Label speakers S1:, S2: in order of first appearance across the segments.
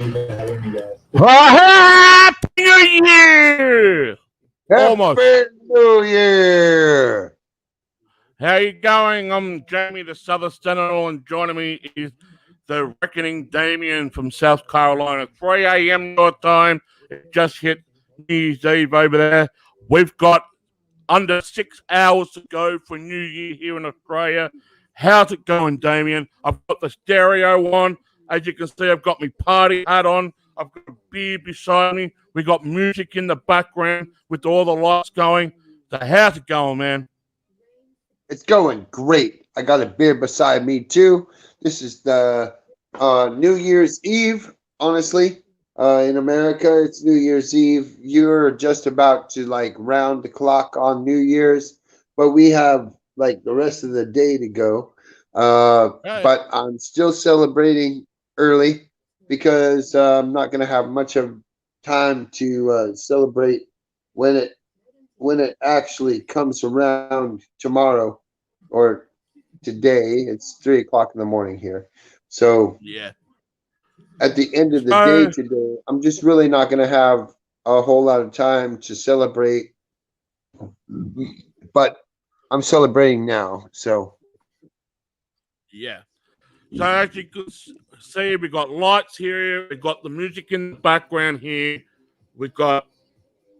S1: Happy New Year! Almost.
S2: Happy New Year!
S1: How you going? I'm Jamie, the Southern Sentinel, and joining me is the Reckoning Damien from South Carolina. 3 a.m. your time. It just hit New Year's Eve over there. We've got under 6 hours to go for New Year here in Australia. How's it going, Damien? I've got the stereo on. As you can see, I've got my party hat on. I've got a beer beside me. We got music in the background with all the lights going. So how's it going, man?
S2: It's going great. I got a beer beside me too. This is the New Year's Eve. Honestly, in America, it's New Year's Eve. You're just about to like round the clock on New Year's, but we have like the rest of the day to go. But I'm still celebrating early because I'm not going to have much of time to celebrate when it actually comes around tomorrow or today. It's 3 o'clock in the morning here. So
S1: yeah,
S2: at the end of the day today, I'm just really not going to have a whole lot of time to celebrate. But I'm celebrating now. So
S1: yeah. So as you can see, we've got lights here. We've got the music in the background here. We've got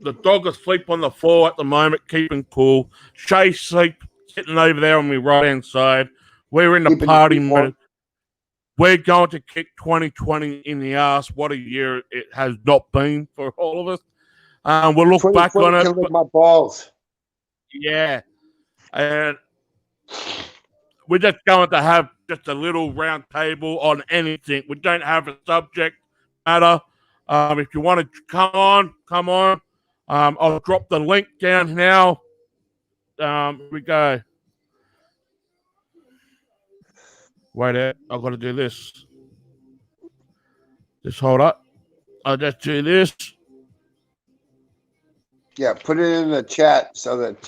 S1: the dog asleep on the floor at the moment, keeping cool. Shay's sitting over there on my right-hand side. We're in the party mode. We're going to kick 2020 in the ass. What a year it has not been for all of us. We'll look back on it.
S2: Lick my balls.
S1: Yeah. And we're just going to have just a little round table on anything. We don't have a subject matter. If you want to come on. I'll drop the link down now. Here we go. Wait a I've got to do this. Just hold up. I'll just do this.
S2: Yeah, put it in the chat so that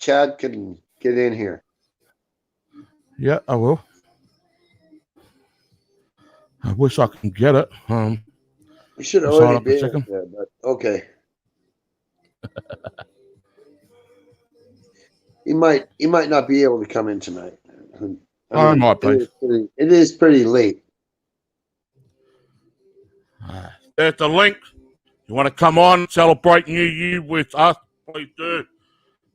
S2: Chad can get in here.
S1: Yeah, I will. I wish I can get it.
S2: We should already be there, but okay. He might not be able to come in tonight.
S1: I might be.
S2: It is pretty late.
S1: There's the link. You want to come on, celebrate New Year with us? Please do.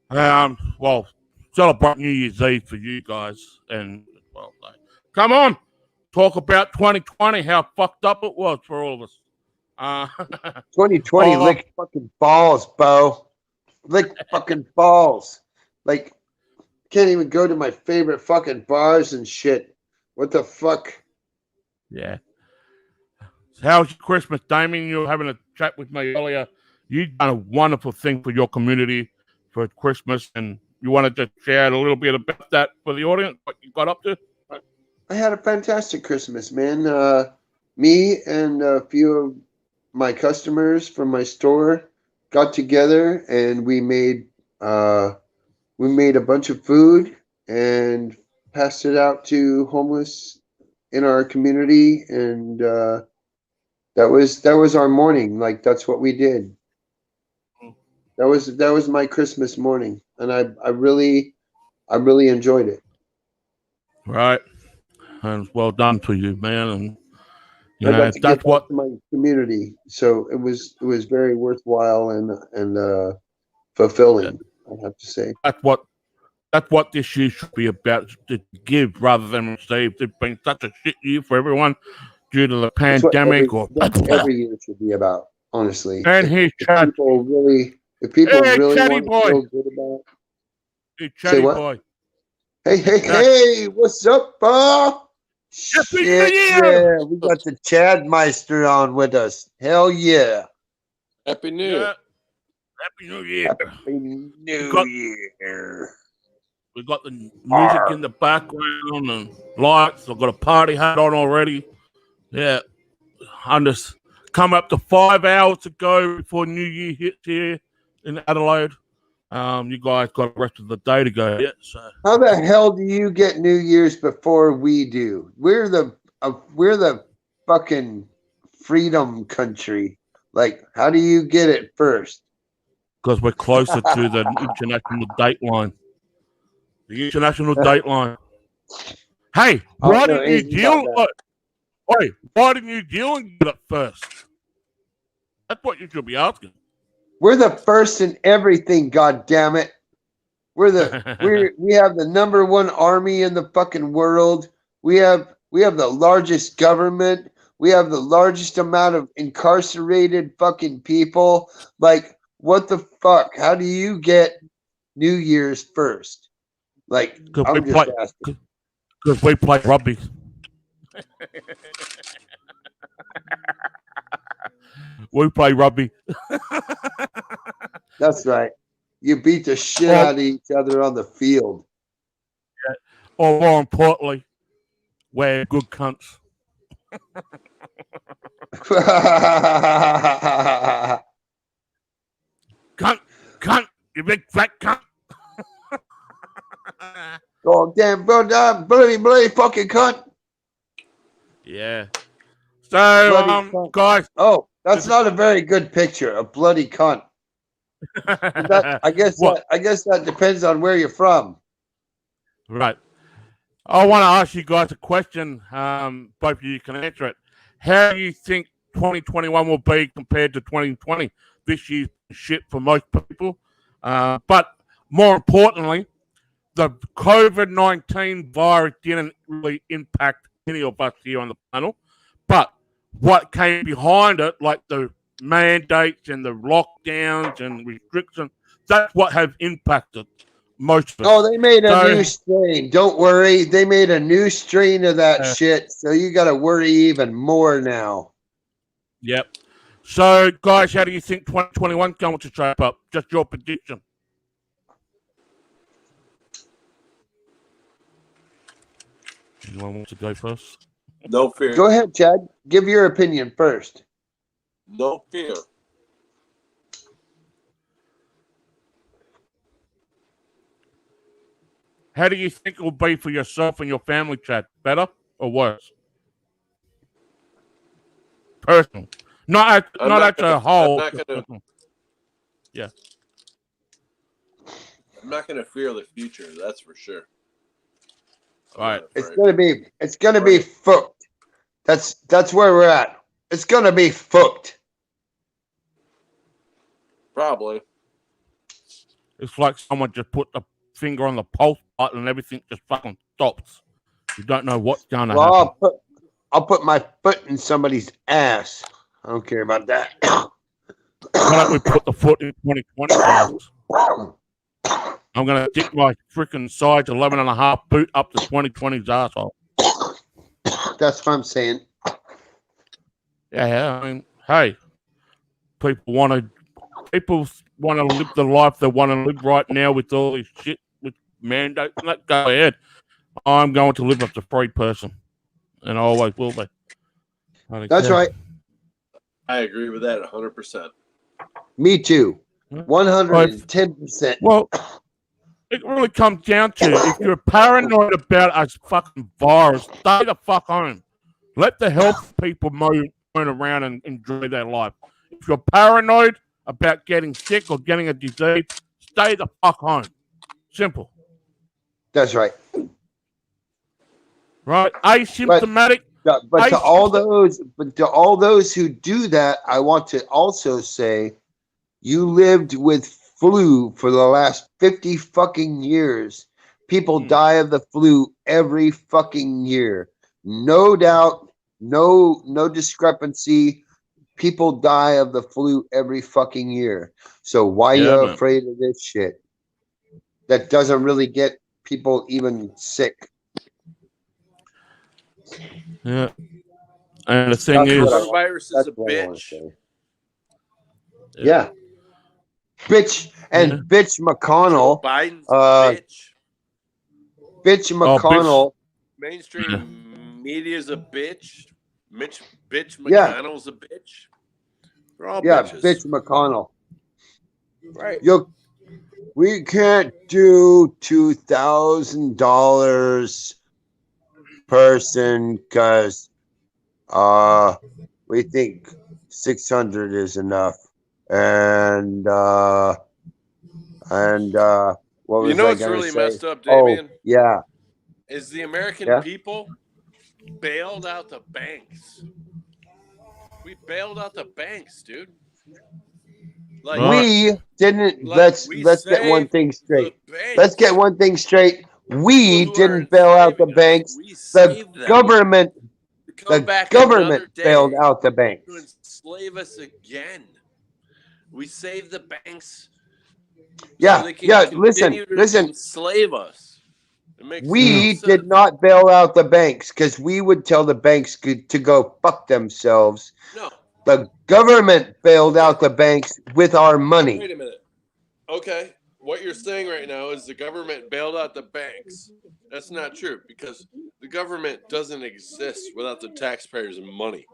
S1: Well, celebrate New Year's Eve for you guys, and well, come on, talk about 2020, how fucked up it was for all of us.
S2: 2020 lick fucking balls, Bo. Lick fucking balls. Like, can't even go to my favorite fucking bars and shit. What the fuck?
S1: Yeah. How's your Christmas, Damien? You were having a chat with me earlier. You've done a wonderful thing for your community for Christmas, and you wanted to share a little bit about that for the audience, what you got up to?
S2: I had a fantastic Christmas, man. Me and a few of my customers from my store got together, and we made a bunch of food and passed it out to homeless in our community, and that was our morning. Like, that's what we did. That was my Christmas morning, and I really enjoyed it.
S1: Right, and well done to you, man. And you know, that's what
S2: my community. So it was very worthwhile and fulfilling. I have to say
S1: that's what this year should be about, to give rather than receive. It's been such a shit year for everyone due to the pandemic.
S2: That's every year should be about, honestly.
S1: And here's Chad.
S2: If people really want to feel good about
S1: it. Hey, boy.
S2: Hey, what's up, Bob?
S1: Happy New Year!
S2: Yeah, we got the Chad Meister on with us. Hell yeah.
S3: Happy New Year.
S1: Happy New Year.
S2: Happy New Year.
S1: We got the music in the background and lights. I've got a party hat on already. Yeah. I'm just come up to 5 hours to go before New Year hits here in Adelaide. You guys got the rest of the day to go. Yeah, so.
S2: How the hell do you get New Year's before we do? We're the fucking freedom country? Like, how do you get it first?
S1: Because we're closer to the international date line. The international date line. Hey,
S2: I
S1: why
S2: don't know
S1: didn't New
S2: anything about
S1: Zealand? Wait, why didn't New Zealand get it first? That's what you should be asking.
S2: We're the first in everything, god damn it. We have the number one army in the fucking world. We have the largest government. We have the largest amount of incarcerated fucking people. Like, what the fuck? How do you get New Year's first? Like, I'm just asking.
S1: Because we play rugby. We play rugby.
S2: That's right. You beat the shit out of each other on the field.
S1: Or more importantly, we're good cunts. Cunt, you big fat cunt.
S2: Oh, damn, bloody fucking cunt.
S1: Yeah. So,
S2: Cunt.
S1: guys.
S2: Oh, that's not a very good picture. A bloody cunt. I guess that depends on where you're from.
S1: Right. I want to ask you guys a question. Both of you can answer it. How do you think 2021 will be compared to 2020? This year's shit for most people. But more importantly, the COVID-19 virus didn't really impact any of us here on the panel. But what came behind it, like the mandates and the lockdowns and restrictions, that's what has impacted most of us.
S2: Oh, they made a new strain. Don't worry. They made a new strain of that shit. So you got to worry even more now.
S1: Yep. So, guys, how do you think 2021 is going to shape up? Just your prediction. Anyone want to go first?
S3: No fear.
S2: Go ahead, Chad. Give your opinion first.
S3: No fear.
S1: How do you think it will be for yourself and your family, Chad? Better or worse? Personal. Not as a whole. Yeah.
S3: I'm not gonna fear the future, that's for sure.
S1: All right.
S2: It's gonna be fucked. That's where we're at. It's gonna be fucked.
S3: Probably.
S1: It's like someone just put the finger on the pulse button and everything just fucking stops. You don't know what's going to happen.
S2: I'll put my foot in somebody's ass. I don't care about that.
S1: Why don't we put the foot in 2020? I'm going to stick my freaking size 11 and a half boot up to 2020's asshole.
S2: That's what I'm saying.
S1: Yeah, I mean, hey, people want to live the life they want to live right now with all this shit, with mandates. Let go ahead. I'm going to live as a free person, and I always will be.
S2: That's right.
S3: I agree with that 100%.
S2: Me too. 110%.
S1: Well, it really comes down to if you're paranoid about a fucking virus, stay the fuck home. Let the health people move around and enjoy their life. If you're paranoid about getting sick or getting a disease, stay the fuck home. Simple.
S2: That's right.
S1: Right? Asymptomatic.
S2: But to all those who do that, I want to also say, you lived with flu for the last 50 fucking years. People die of the flu every fucking year. No doubt, no discrepancy. People die of the flu every fucking year. So why are you afraid of this shit? That doesn't really get people even sick.
S1: Yeah. And the thing is,
S3: coronavirus is a bitch.
S2: Yeah. Bitch and bitch McConnell.
S3: Biden's a bitch.
S2: Bitch McConnell.
S3: Mainstream media's a bitch. Bitch McConnell's a bitch. They're all bitches.
S2: Bitch McConnell.
S3: Right.
S2: We can't do $2,000 person because we think 600 is enough. And what was
S3: You know
S2: I
S3: what's
S2: gonna
S3: really
S2: say?
S3: messed up,
S2: Oh,
S3: Damien?
S2: yeah,
S3: Is the American
S2: yeah.
S3: people bailed out the banks. We bailed out the banks, dude. Like,
S1: Right.
S2: We didn't.
S3: like we
S2: Let's get one
S3: saved
S2: thing
S3: the
S2: straight. Let's get
S3: banks.
S2: one thing straight.
S3: People
S2: We
S3: who are
S2: didn't bail out the
S3: enslaving us,
S2: banks.
S3: we
S2: The
S3: saved them
S2: government,
S3: to come back
S2: government
S3: another
S2: bailed
S3: day
S2: out the
S3: to
S2: banks.
S3: enslave us again. We saved the banks so
S2: Yeah,
S3: they can
S2: yeah. Listen,
S3: continue to
S2: listen.
S3: enslave us. It makes no
S2: We
S3: sense.
S2: did not bail out the banks because we would tell the banks to go fuck themselves.
S3: No.
S2: The government bailed
S3: Okay.
S2: out the banks with our money.
S3: Wait a minute. Okay. What you're saying right now is the government bailed out the banks. That's not true because the government doesn't exist without the taxpayers' money.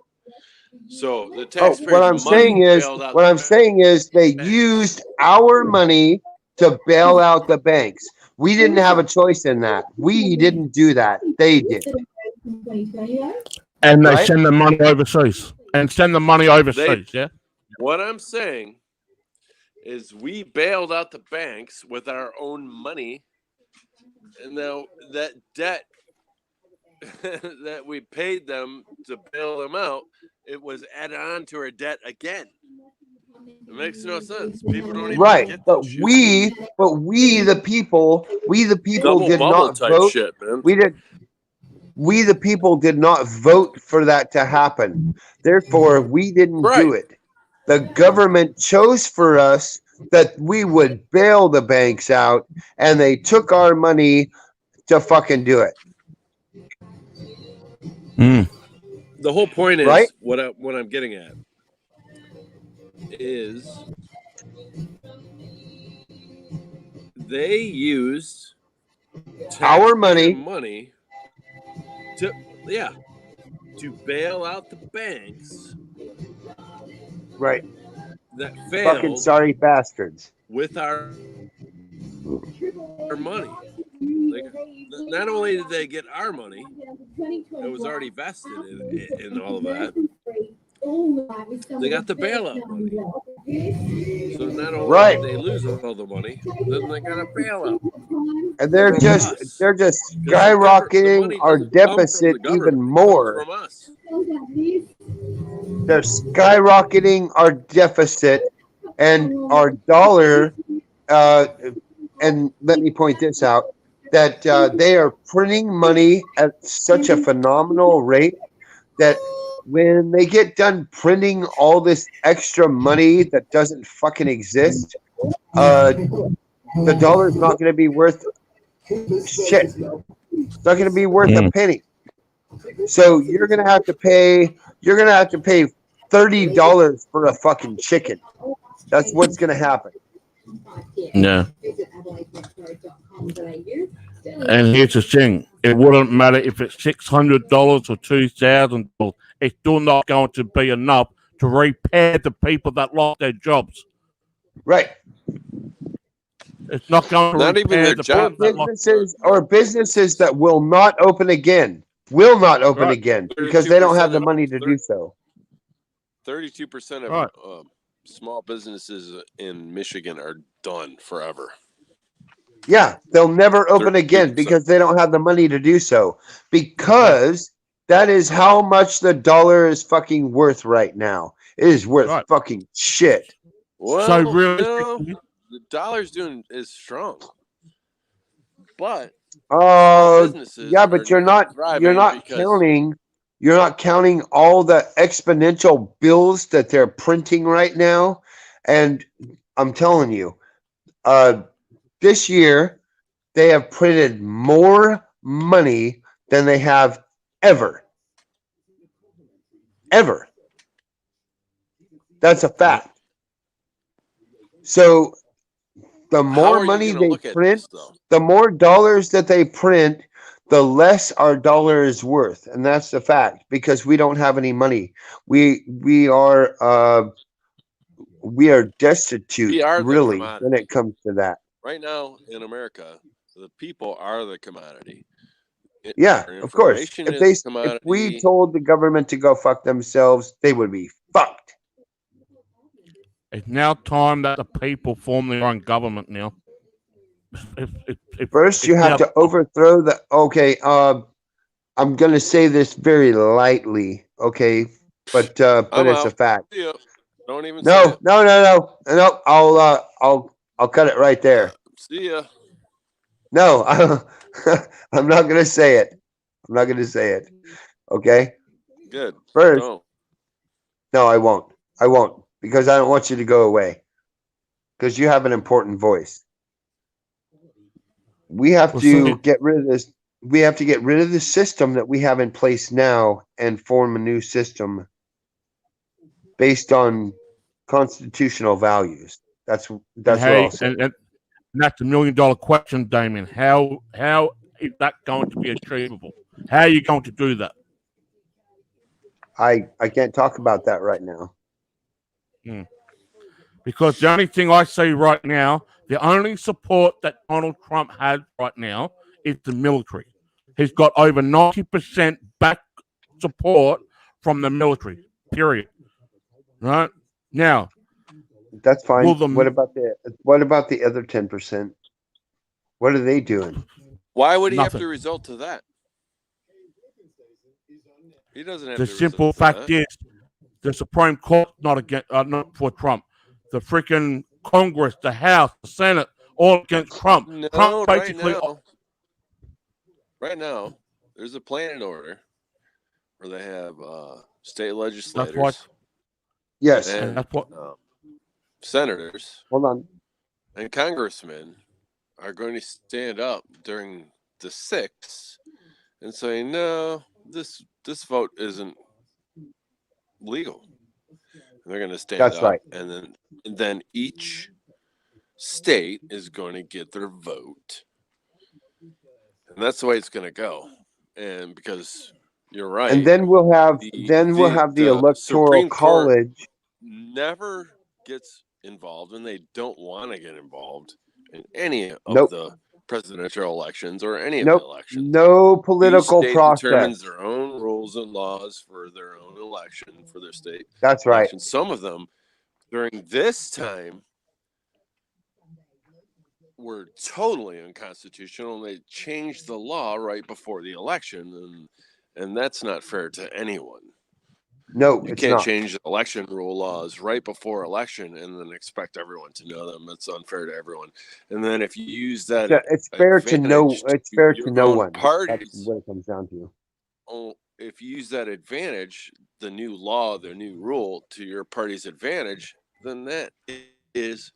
S3: So the
S2: Oh,
S3: taxpayers'
S2: what I'm saying
S3: money
S2: is,
S3: bailed out
S2: what
S3: the
S2: I'm saying is, they
S3: banks.
S2: used our money to bail out the banks. We didn't have a choice in that. We didn't do that. They did.
S1: And they
S2: Right?
S1: send the money overseas. And send the money overseas, yeah?
S3: What I'm saying is we bailed out the banks with our own money, and now that debt that we paid them to bail them out, it was added on to our debt again. It makes no sense. People don't even
S2: Right.
S3: get
S2: But
S3: that shit.
S2: we the people
S3: Double
S2: did
S3: bubble
S2: not
S3: type
S2: vote.
S3: shit, man.
S2: We the people did not vote for that to happen. Therefore, we didn't
S3: Right.
S2: do it. The government chose for us that we would bail the banks out, and they took our money to fucking do it.
S1: Mm.
S3: The whole point is
S2: Right?
S3: what I'm getting at is they used
S2: Our
S3: taxpayer
S2: money.
S3: money to bail out the banks
S2: Right.
S3: that
S2: Fucking
S3: failed
S2: sorry bastards.
S3: with our money. Like, not only did they get our money, it was already vested in all of that. They got the bailout money. So not only
S2: Right.
S3: did they lose all the money, then they got a bailout.
S2: And they're
S3: From
S2: just
S3: us.
S2: they're just
S3: 'Cause the
S2: skyrocketing
S3: money
S2: our
S3: doesn't come from
S2: deficit
S3: the government,
S2: even
S3: it comes
S2: more.
S3: from us.
S2: They're skyrocketing our deficit and our dollar. And let me point this out, that they are printing money at such a phenomenal rate that when they get done printing all this extra money that doesn't fucking exist, the dollar is not going to be worth shit. It's not going to be worth a penny. So you're going to have to pay $30 for a fucking chicken. That's what's going to happen.
S1: Yeah. And here's the thing: it wouldn't matter if it's $600 or $2,000. It's still not going to be enough to repair the people that lost their jobs.
S2: Right.
S1: It's not going to
S3: Not even
S1: repair
S3: their
S1: the
S3: job.
S1: people that lost.
S2: Businesses that will not open again. Will not open
S1: Right.
S2: again because they don't have the
S3: 32%
S2: money to do so.
S3: 32% of
S1: Right.
S3: small businesses in Michigan are done forever.
S2: Yeah, they'll never open again
S3: 32%.
S2: because they don't have the money to do so. Because that is how much the dollar is fucking worth right now. It is worth
S1: Right.
S2: fucking shit.
S3: Well,
S1: So
S3: no,
S1: realistically,
S3: the dollar's is strong, but
S2: Oh,
S3: businesses
S2: yeah, but
S3: are
S2: you're not
S3: thriving
S2: counting all the exponential bills that they're printing right now. And I'm telling you, this year they have printed more money than they have ever. Ever. That's a fact. So the more money they print, the more dollars that they print, the less our dollar is worth. And that's the fact, because we don't have any money. We are destitute, really, when it comes to that.
S3: Right now in America, the people are the commodity.
S2: Yeah,
S3: Our
S2: of course.
S3: information
S2: If
S3: is
S2: they,
S3: a
S2: if we
S3: commodity.
S2: told the government to go fuck themselves, they would be fucked.
S1: It's now time that the people form their own government now.
S2: First, you
S1: It's
S2: have
S1: now
S2: to overthrow the. Okay, I'm gonna say this very lightly. Okay, but
S3: I'm
S2: it's a
S3: out.
S2: fact.
S3: See ya. Don't even say
S2: No,
S3: it.
S2: no, no, no, no. I'll cut it right there.
S3: See ya.
S2: No, I'm not gonna say it. I'm not gonna say it. Okay.
S3: Good.
S2: First,
S3: Don't.
S2: no, I won't. I won't because I don't want you to go away because you have an important voice. We have
S1: Well,
S2: to
S1: see-
S2: get rid of this. We have to get rid of the system that we have in place now and form a new system based on constitutional values. That's
S1: and
S2: what
S1: how
S2: I'll say.
S1: and that's the $1 million question, Damien. How is that going to be achievable? How are you going to do that?
S2: I can't talk about that right now.
S1: Because the only thing I see right now, the only support that Donald Trump has right now is the military. He's got over 90% back support from the military, period. Right? Now,
S2: That's fine.
S1: Well, the-
S2: what about the other 10%? What are they doing?
S3: Why would he have
S1: Nothing.
S3: to result to that? He doesn't have
S1: the
S3: to
S1: simple
S3: result to
S1: fact
S3: that.
S1: is the Supreme Court not for Trump. The freaking Congress, the House, the Senate, all against Trump.
S3: No,
S1: Trump basically
S3: right now, there's a plan in order where they have state legislators
S2: Yes.
S3: and
S1: that's what
S3: senators
S2: Hold on.
S3: and congressmen are going to stand up during the 6th and say, no, this vote isn't legal. And they're going to stand
S2: That's
S3: up,
S2: right.
S3: and then each state is going to get their vote, and that's the way it's going to go. And because you're right,
S2: And then we'll have the electoral
S3: Supreme Court
S2: college.
S3: never gets involved, and they don't want to get involved in any of
S2: Nope.
S3: the presidential elections or any of
S2: Nope.
S3: the elections.
S2: No political
S3: Each state
S2: process.
S3: determines their own rules and laws for their own election, for their state
S2: That's right.
S3: election. Some of them during this time were totally unconstitutional, and they changed the law right before the election, and that's not fair to anyone.
S2: No,
S3: You
S2: it's
S3: can't
S2: not.
S3: change the election rule laws right before election and then expect everyone to know them. It's unfair to everyone. And then if you use that,
S2: It's fair to no.
S3: advantage
S2: It's fair
S3: your
S2: to no
S3: own
S2: one. That's
S3: parties,
S2: what it comes down to.
S3: if you use that advantage, the new law, the new rule to your party's advantage, then that is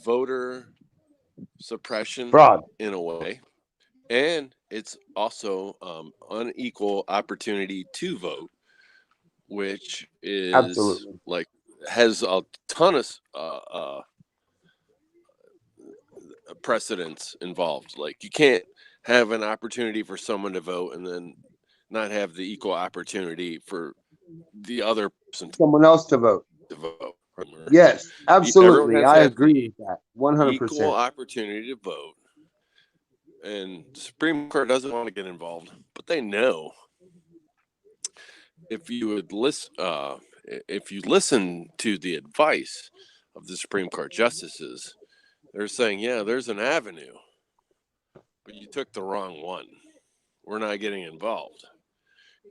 S3: voter suppression
S2: Fraud.
S3: in a way, and it's also unequal opportunity to vote, which is
S2: Absolutely.
S3: like has a ton of precedents involved. Like you can't have an opportunity for someone to vote and then not have the equal opportunity for the other person
S2: Someone else to vote.
S3: to vote.
S2: Yes, absolutely.
S3: has to
S2: I
S3: have
S2: agree
S3: the
S2: with that. 100%.
S3: Equal opportunity to vote. And the Supreme Court doesn't want to get involved, but they know if you would listen, if you listen to the advice of the Supreme Court justices, they're saying, yeah, there's an avenue, but you took the wrong one. We're not getting involved.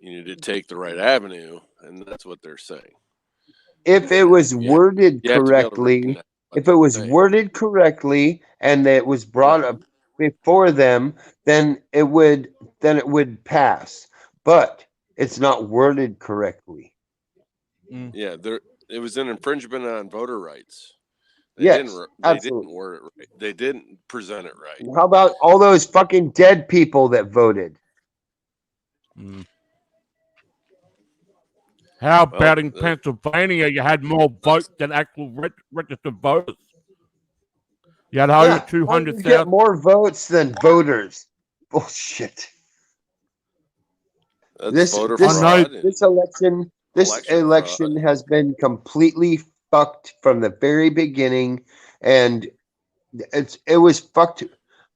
S3: You need to take the right avenue, and that's what they're saying.
S2: If it was worded
S3: You have to be able to
S2: correctly,
S3: recognize what
S2: if it was
S3: they're saying.
S2: worded correctly and it was brought up before them, then it would pass. But it's not worded correctly.
S3: Yeah, it was an infringement on voter rights.
S2: Yes,
S3: They
S2: absolutely.
S3: didn't word it right. They didn't present it right.
S2: How about all those fucking dead people that voted?
S1: How about in Pennsylvania, you had more votes than actual registered voters? You had over
S2: Yeah, how did you
S1: 200,000.
S2: get more votes than voters. Bullshit.
S3: That's voter fraud.
S2: This election has been completely fucked from the very beginning, and it was fucked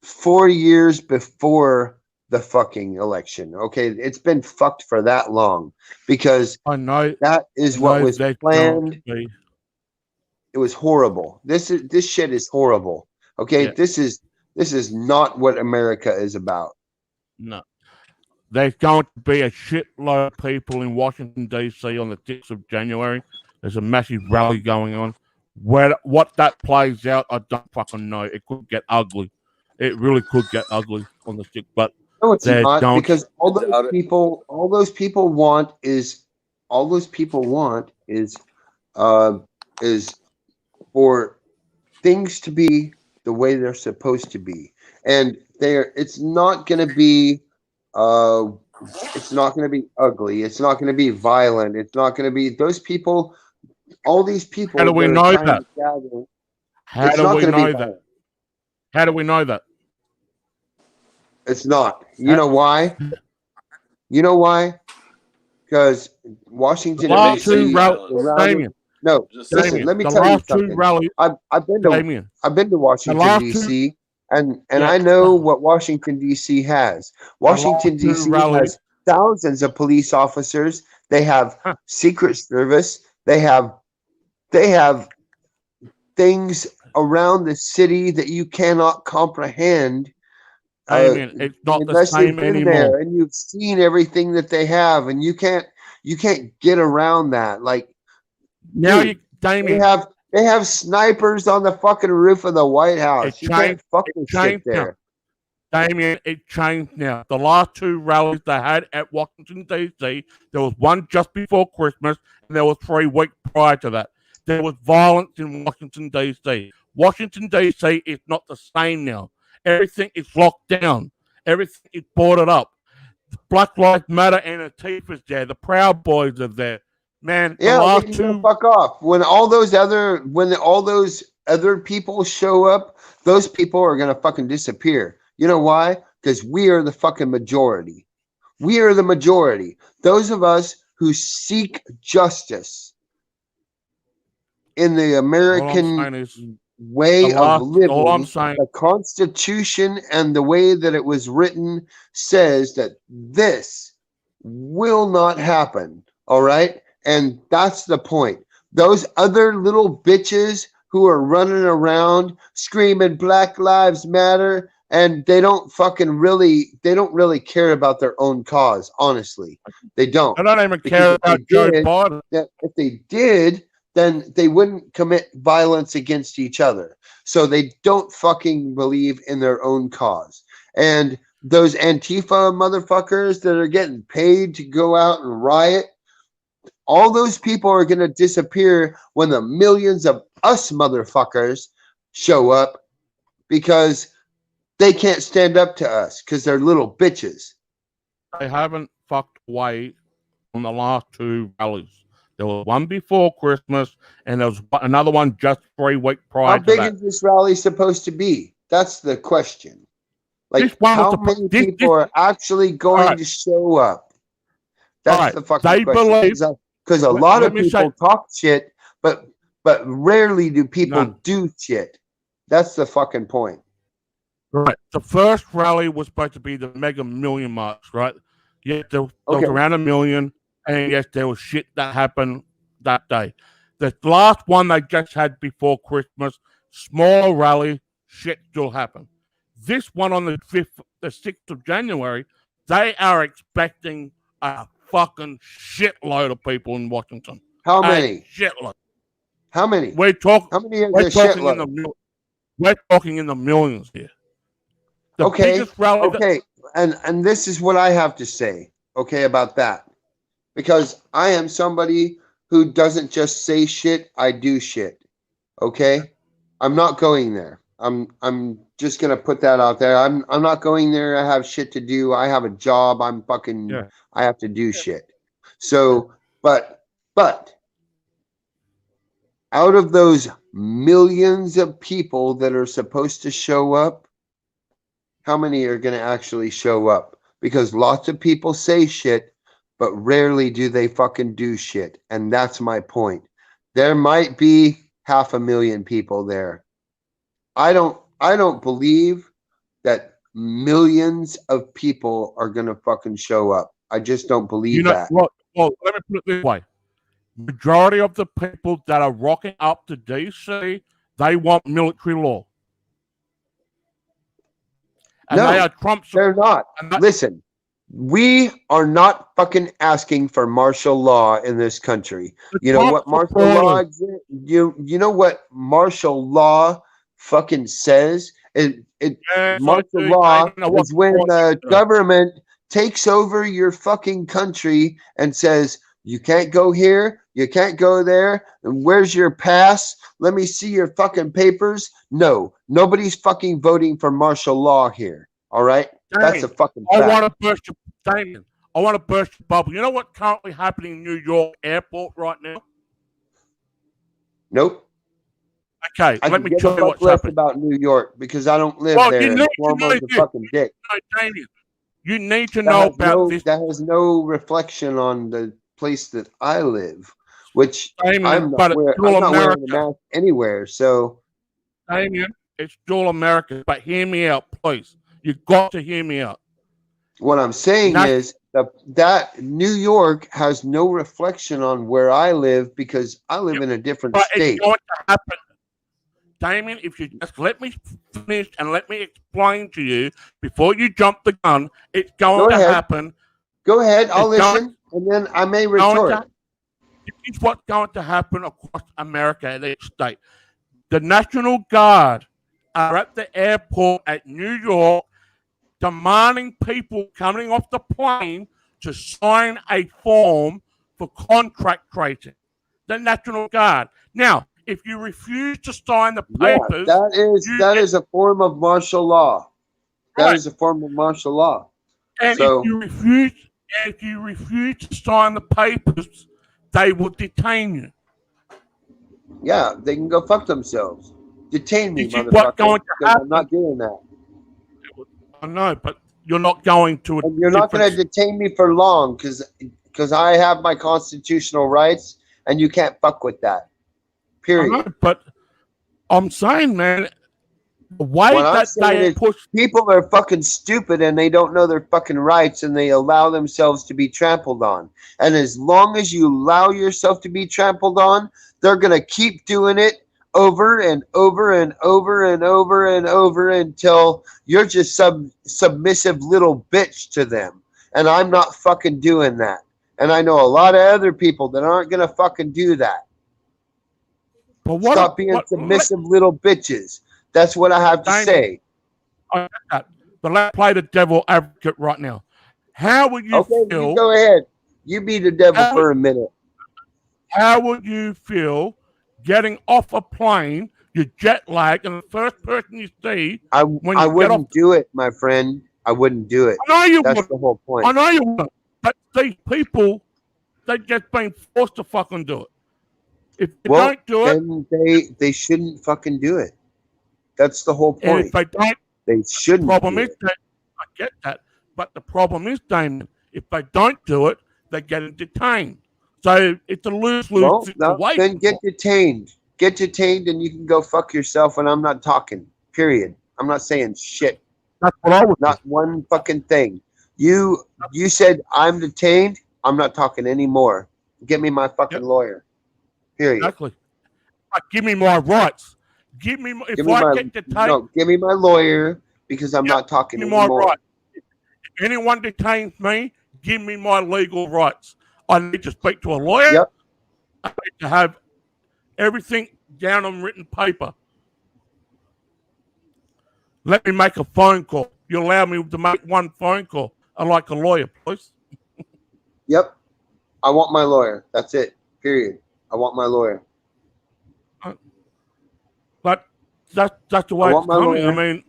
S2: 4 years before the fucking election. Okay, it's been fucked for that long because
S1: I know.
S2: that is
S1: I
S2: what
S1: know
S2: was
S1: there's going to
S2: planned.
S1: be.
S2: It was horrible. This shit is horrible. Okay,
S1: Yeah.
S2: this is not what America is about.
S1: No. There's going to be a shitload of people in Washington, D.C. on the 6th of January. There's a massive rally going on. What that plays out, I don't fucking know. It could get ugly. It really could get ugly on the 6th. But
S2: No, it's
S1: there's
S2: not
S1: going
S2: because
S3: I doubt it.
S2: all those people want is for things to be the way they're supposed to be, and it's not going to be uh it's not going to be ugly, it's not going to be violent, it's not going to be those people, all these people
S1: How do we
S2: that are
S1: know
S2: trying
S1: that?
S2: to gather.
S1: How
S2: It's
S1: do
S2: not
S1: we
S2: going to be
S1: know that?
S2: violent.
S1: How do we know that?
S2: It's not. You know why? You know why? Because Washington,
S1: The last
S3: It may
S1: two
S3: say
S1: rallies,
S3: violent.
S1: Damien,
S2: No,
S3: Just
S2: listen.
S3: saying.
S2: Let me
S1: the
S2: tell you
S1: last two
S2: something.
S1: rallies,
S2: I've been
S1: Damien,
S2: to Washington
S1: last two-
S2: D.C. and
S1: Yeah.
S2: I know what Washington D.C. has. Washington
S1: last two
S2: D.C.
S1: rallies-
S2: has thousands of police officers. They have
S1: Huh.
S2: Secret Service. They have things around the city that you cannot comprehend.
S1: Damien, it's not the
S2: Unless you've
S1: same
S2: been
S1: anymore.
S2: there and you've seen everything that they have, and you can't get around that. Like,
S1: Now
S2: dude,
S1: Damien,
S2: they have snipers on the fucking roof of the White House.
S1: It
S2: You can't
S1: changed-
S2: fucking
S1: it
S2: sit
S1: changed now.
S2: there.
S1: Damien, it changed now. The last two rallies they had at Washington, D.C., there was one just before Christmas, and there was 3 weeks prior to that. There was violence in Washington, D.C. Washington, D.C. is not the same now. Everything is locked down. Everything is boarded up. Black Lives Matter and Antifa's there. The Proud Boys are there. Man, the
S2: Yeah, they
S1: last
S2: can go
S1: two...
S2: fuck off. When all those other people show up, those people are gonna fucking disappear. You know why? Because we are the fucking majority. We are the majority. Those of us who seek justice in the
S1: All I'm
S2: American
S1: saying is,
S2: way
S1: the
S2: of
S1: last- all I'm
S2: living,
S1: saying-
S2: the Constitution and the way that it was written says that this will not happen. All right. And that's the point. Those other little bitches who are running around screaming Black Lives Matter, and they don't really care about their own cause. Honestly, they don't.
S1: I don't even
S2: Because
S1: care
S2: if they
S1: about Joe
S2: did-
S1: Biden.
S2: That if they did, then they wouldn't commit violence against each other. So they don't fucking believe in their own cause. And those Antifa motherfuckers that are getting paid to go out and riot, all those people are going to disappear when the millions of us motherfuckers show up, because they can't stand up to us because they're little bitches.
S1: They haven't fucked away on the last two rallies. There was one before Christmas, and there was another one just 3 weeks prior
S2: How
S1: to
S2: big
S1: that.
S2: is this rally supposed to be? That's the question. Like,
S1: This one was
S2: how
S1: suppo-
S2: many
S1: this-
S2: people are actually going
S1: Alright.
S2: to show up? That's
S1: Alright,
S2: the fucking
S1: they
S2: question.
S1: believe-
S2: Because a
S1: let-
S2: lot
S1: let
S2: of
S1: me
S2: people
S1: say-
S2: talk shit, but rarely do people
S1: None.
S2: do shit. That's the fucking point.
S1: Right. The first rally was supposed to be the Mega Million marks, right? Yes, there was
S2: Okay.
S1: around 1 million, and yes, there was shit that happened that day. The last one they just had before Christmas, smaller rally, shit still happened. This one on the 6th of January, they are expecting a fucking shitload of people in Washington.
S2: How
S1: A
S2: many?
S1: shitload.
S2: How many?
S1: We're talking.
S2: How many is
S1: We're
S2: a
S1: talking in the
S2: shitload?
S1: we're talking in the millions here. The
S2: Okay,
S1: biggest rally that-
S2: Okay, and this is what I have to say, okay, about that. Because I am somebody who doesn't just say shit, I do shit. Okay? I'm not going there. I'm just gonna put that out there. I'm not going there. I have shit to do. I have a job. I'm fucking
S1: Yeah.
S2: I have to do shit. So, but out of those millions of people that are supposed to show up, how many are going to actually show up? Because lots of people say shit, but rarely do they fucking do shit. And that's my point. There might be 500,000 people there. I don't believe that millions of people are gonna fucking show up. I just don't believe that.
S1: Well, let me put it this way. Majority of the people that are rocking up to DC, they want military law. And
S2: No,
S1: they are Trump
S2: they're not. Listen, we are not fucking asking for martial law in this country. You know what martial law is? You know what martial law fucking says? Martial law is when the government takes over your fucking country and says, you can't go here, you can't go there, and where's your pass? Let me see your fucking papers. No, nobody's fucking voting for martial law here. All right? That's a fucking fact.
S1: I want to burst your Damien. I want to burst your bubble. You know what's currently happening in New York Airport right now?
S2: Nope.
S1: Okay, let me tell you what's happening
S2: about New York because I don't live there. And Cuomo's a fucking dick.
S1: Damien, you need to know about this.
S2: That has no reflection on the place that I live, which I'm not wearing a mask anywhere. So,
S1: Damien, it's still America. But hear me out, please. You've got to hear me out.
S2: What I'm saying is that New York has no reflection on where I live because I live in a different state.
S1: It's going to happen. Damien, if you just let me finish and let me explain to you before you jump the gun, it's going to happen.
S2: Go ahead, I'll listen, and then I may retort.
S1: This is what's going to happen across America at each state. The National Guard are at the airport at New York demanding people coming off the plane to sign a form for contract tracing. The National Guard. Now, if you refuse to sign the papers,
S2: that is a form of martial law. That is a form of martial law.
S1: And if you refuse to sign the papers, they will detain you.
S2: Yeah, they can go fuck themselves. Detain me, motherfucker. I'm not doing that.
S1: I know, but you're not going to.
S2: And you're not going to detain me for long because I have my constitutional rights, and you can't fuck with that. Period.
S1: I know, but I'm saying, man, the way that they push
S2: people are fucking stupid and they don't know their fucking rights and they allow themselves to be trampled on. And as long as you allow yourself to be trampled on, they're going to keep doing it over and over and over and over and over until you're just some submissive little bitch to them. And I'm not fucking doing that. And I know a lot of other people that aren't going to fucking do that. Stop being submissive little bitches. That's what I have to say.
S1: But let's play the devil advocate right now. How would you feel?
S2: You go ahead. You be the devil for a minute.
S1: How would you feel getting off a plane, your jet lag, and the first person you see?
S2: I wouldn't do it, my friend. I wouldn't do it.
S1: I know you
S2: That's the whole point.
S1: I know you wouldn't. But these people, they just been forced to fucking do it. If they don't do it,
S2: then they shouldn't fucking do it. That's the whole point.
S1: And if they don't,
S2: they shouldn't.
S1: The problem is that I get that, but the problem is, Damien, if they don't do it, they get detained. So it's a lose-lose situation.
S2: Then get detained. Get detained, and you can go fuck yourself. And I'm not talking. Period. I'm not saying shit.
S1: That's what I would.
S2: Not one fucking thing. You said I'm detained. I'm not talking anymore. Get me my fucking lawyer. Period.
S1: Exactly. Give me my rights. Give me get detained. No,
S2: give me my lawyer because I'm not talking anymore. My rights.
S1: If anyone detains me, give me my legal rights. I need to speak to a lawyer.
S2: Yep.
S1: I need to have everything down on written paper. Let me make a phone call. You allow me to make one phone call. I'd like a lawyer, please.
S2: Yep. I want my lawyer. That's it. Period. I want my lawyer.
S1: But that's the way it's coming. I mean,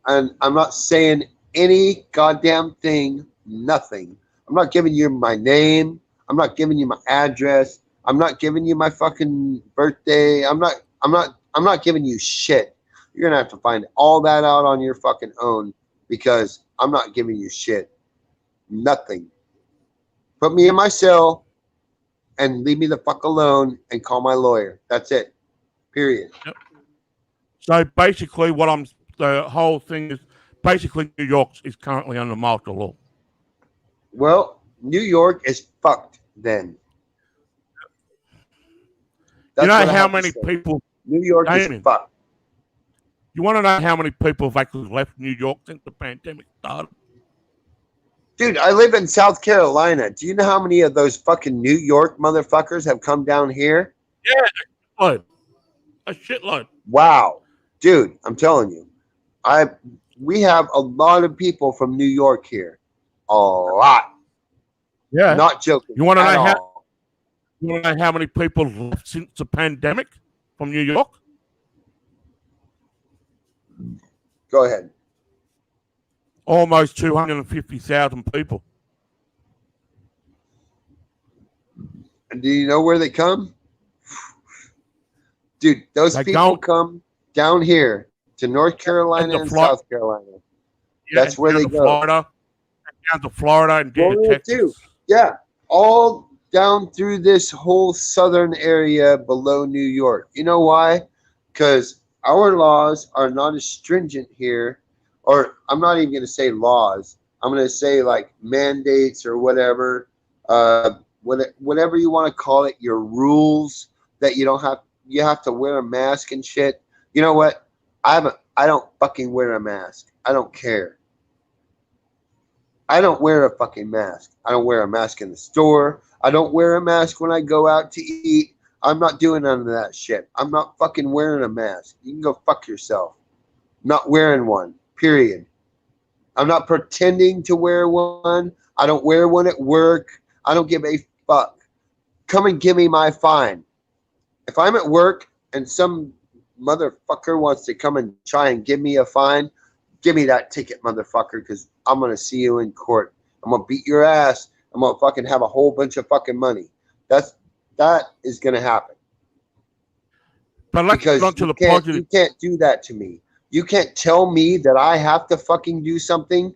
S2: and I'm not saying any goddamn thing. Nothing. I'm not giving you my name. I'm not giving you my address. I'm not giving you my fucking birthday. I'm not giving you shit. You're gonna have to find all that out on your fucking own because I'm not giving you shit. Nothing. Put me in my cell and leave me the fuck alone and call my lawyer. That's it. Period.
S1: Yep. So basically the whole thing is basically New York is currently under martial law.
S2: Well, New York is fucked then.
S1: You know
S2: what I
S1: how
S2: have to
S1: many
S2: say.
S1: people,
S2: New York is
S1: Damien,
S2: fucked.
S1: you want to know how many people have actually left New York since the pandemic started?
S2: Dude, I live in South Carolina. Do you know how many of those fucking New York motherfuckers have come down here?
S1: Yeah, a shitload.
S2: Wow. Dude, I'm telling you. We have a lot of people from New York here. A lot.
S1: Yeah.
S2: Not joking.
S1: You want to
S2: at
S1: know
S2: all.
S1: how many people left since the pandemic from New York?
S2: Go ahead.
S1: Almost 250,000 people.
S2: And do you know where they come? Dude, those
S1: They
S2: people
S1: don't-
S2: come down here to North Carolina and South Carolina.
S1: Yeah,
S2: That's where
S1: down
S2: they
S1: to
S2: go.
S1: Florida, down to Florida and down to
S2: Florida
S1: Texas.
S2: too. Yeah, all down through this whole southern area below New York. You know why? Because our laws are not as stringent here, or I'm not even going to say laws. I'm going to say like mandates or whatever, whatever you want to call it, your rules that you have to wear a mask and shit. You know what? I don't fucking wear a mask. I don't care. I don't wear a fucking mask. I don't wear a mask in the store. I don't wear a mask when I go out to eat. I'm not doing none of that shit. I'm not fucking wearing a mask. You can go fuck yourself. Not wearing one. Period. I'm not pretending to wear one. I don't wear one at work. I don't give a fuck. Come and give me my fine. If I'm at work and some motherfucker wants to come and try and give me a fine, give me that ticket, motherfucker, because I'm going to see you in court. I'm going to beat your ass. I'm going to fucking have a whole bunch of fucking money. That is going to happen.
S1: But let's
S2: Because
S1: get on to the
S2: you
S1: positive.
S2: can't do that to me. You can't tell me that I have to fucking do something.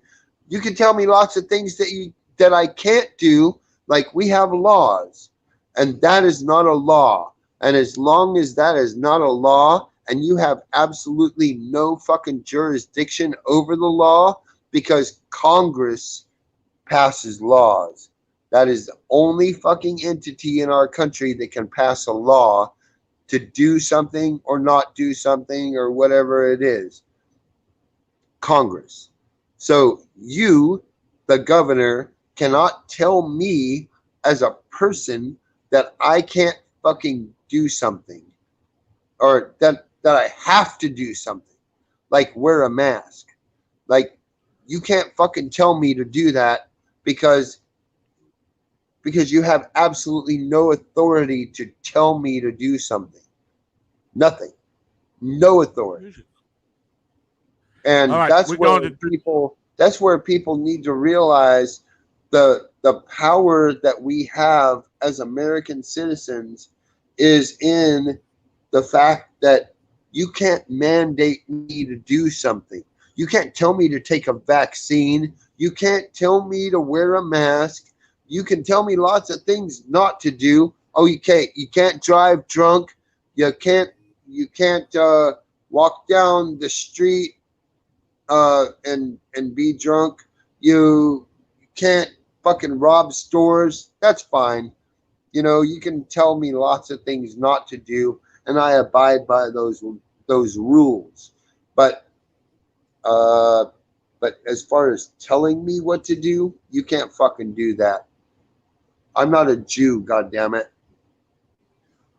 S2: You can tell me lots of things that I can't do, like we have laws. And that is not a law. And as long as that is not a law, and you have absolutely no fucking jurisdiction over the law, because Congress passes laws. That is the only fucking entity in our country that can pass a law to do something or not do something or whatever it is. Congress. So you, the governor, cannot tell me as a person that I can't fucking do something, or that I have to do something, like wear a mask. Like, you can't fucking tell me to do that because you have absolutely no authority to tell me to do something. Nothing. No authority. And
S1: All right,
S2: that's where people need to realize the power that we have as American citizens is in the fact that you can't mandate me to do something. You can't tell me to take a vaccine. You can't tell me to wear a mask. You can tell me lots of things not to do. Oh, you can't drive drunk. You can't walk down the street and be drunk. You can't fucking rob stores. That's fine. You know, you can tell me lots of things not to do, and I abide by those rules. But as far as telling me what to do, you can't fucking do that. I'm not a Jew, goddammit.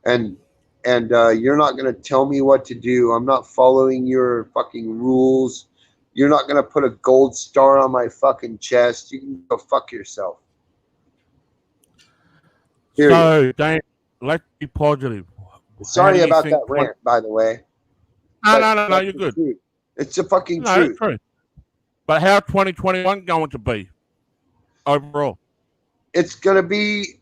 S2: And you're not gonna tell me what to do. I'm not following your fucking rules. You're not gonna put a gold star on my fucking chest. You can go fuck yourself. Period.
S1: So, Dane, let's be positive.
S2: Sorry
S1: How do you
S2: about
S1: think
S2: that rant, by the way.
S1: No,
S2: But
S1: no,
S2: that's
S1: you're
S2: the
S1: good.
S2: truth. It's the fucking
S1: No,
S2: truth.
S1: it's true. But how 2021 going to be overall?
S2: It's gonna be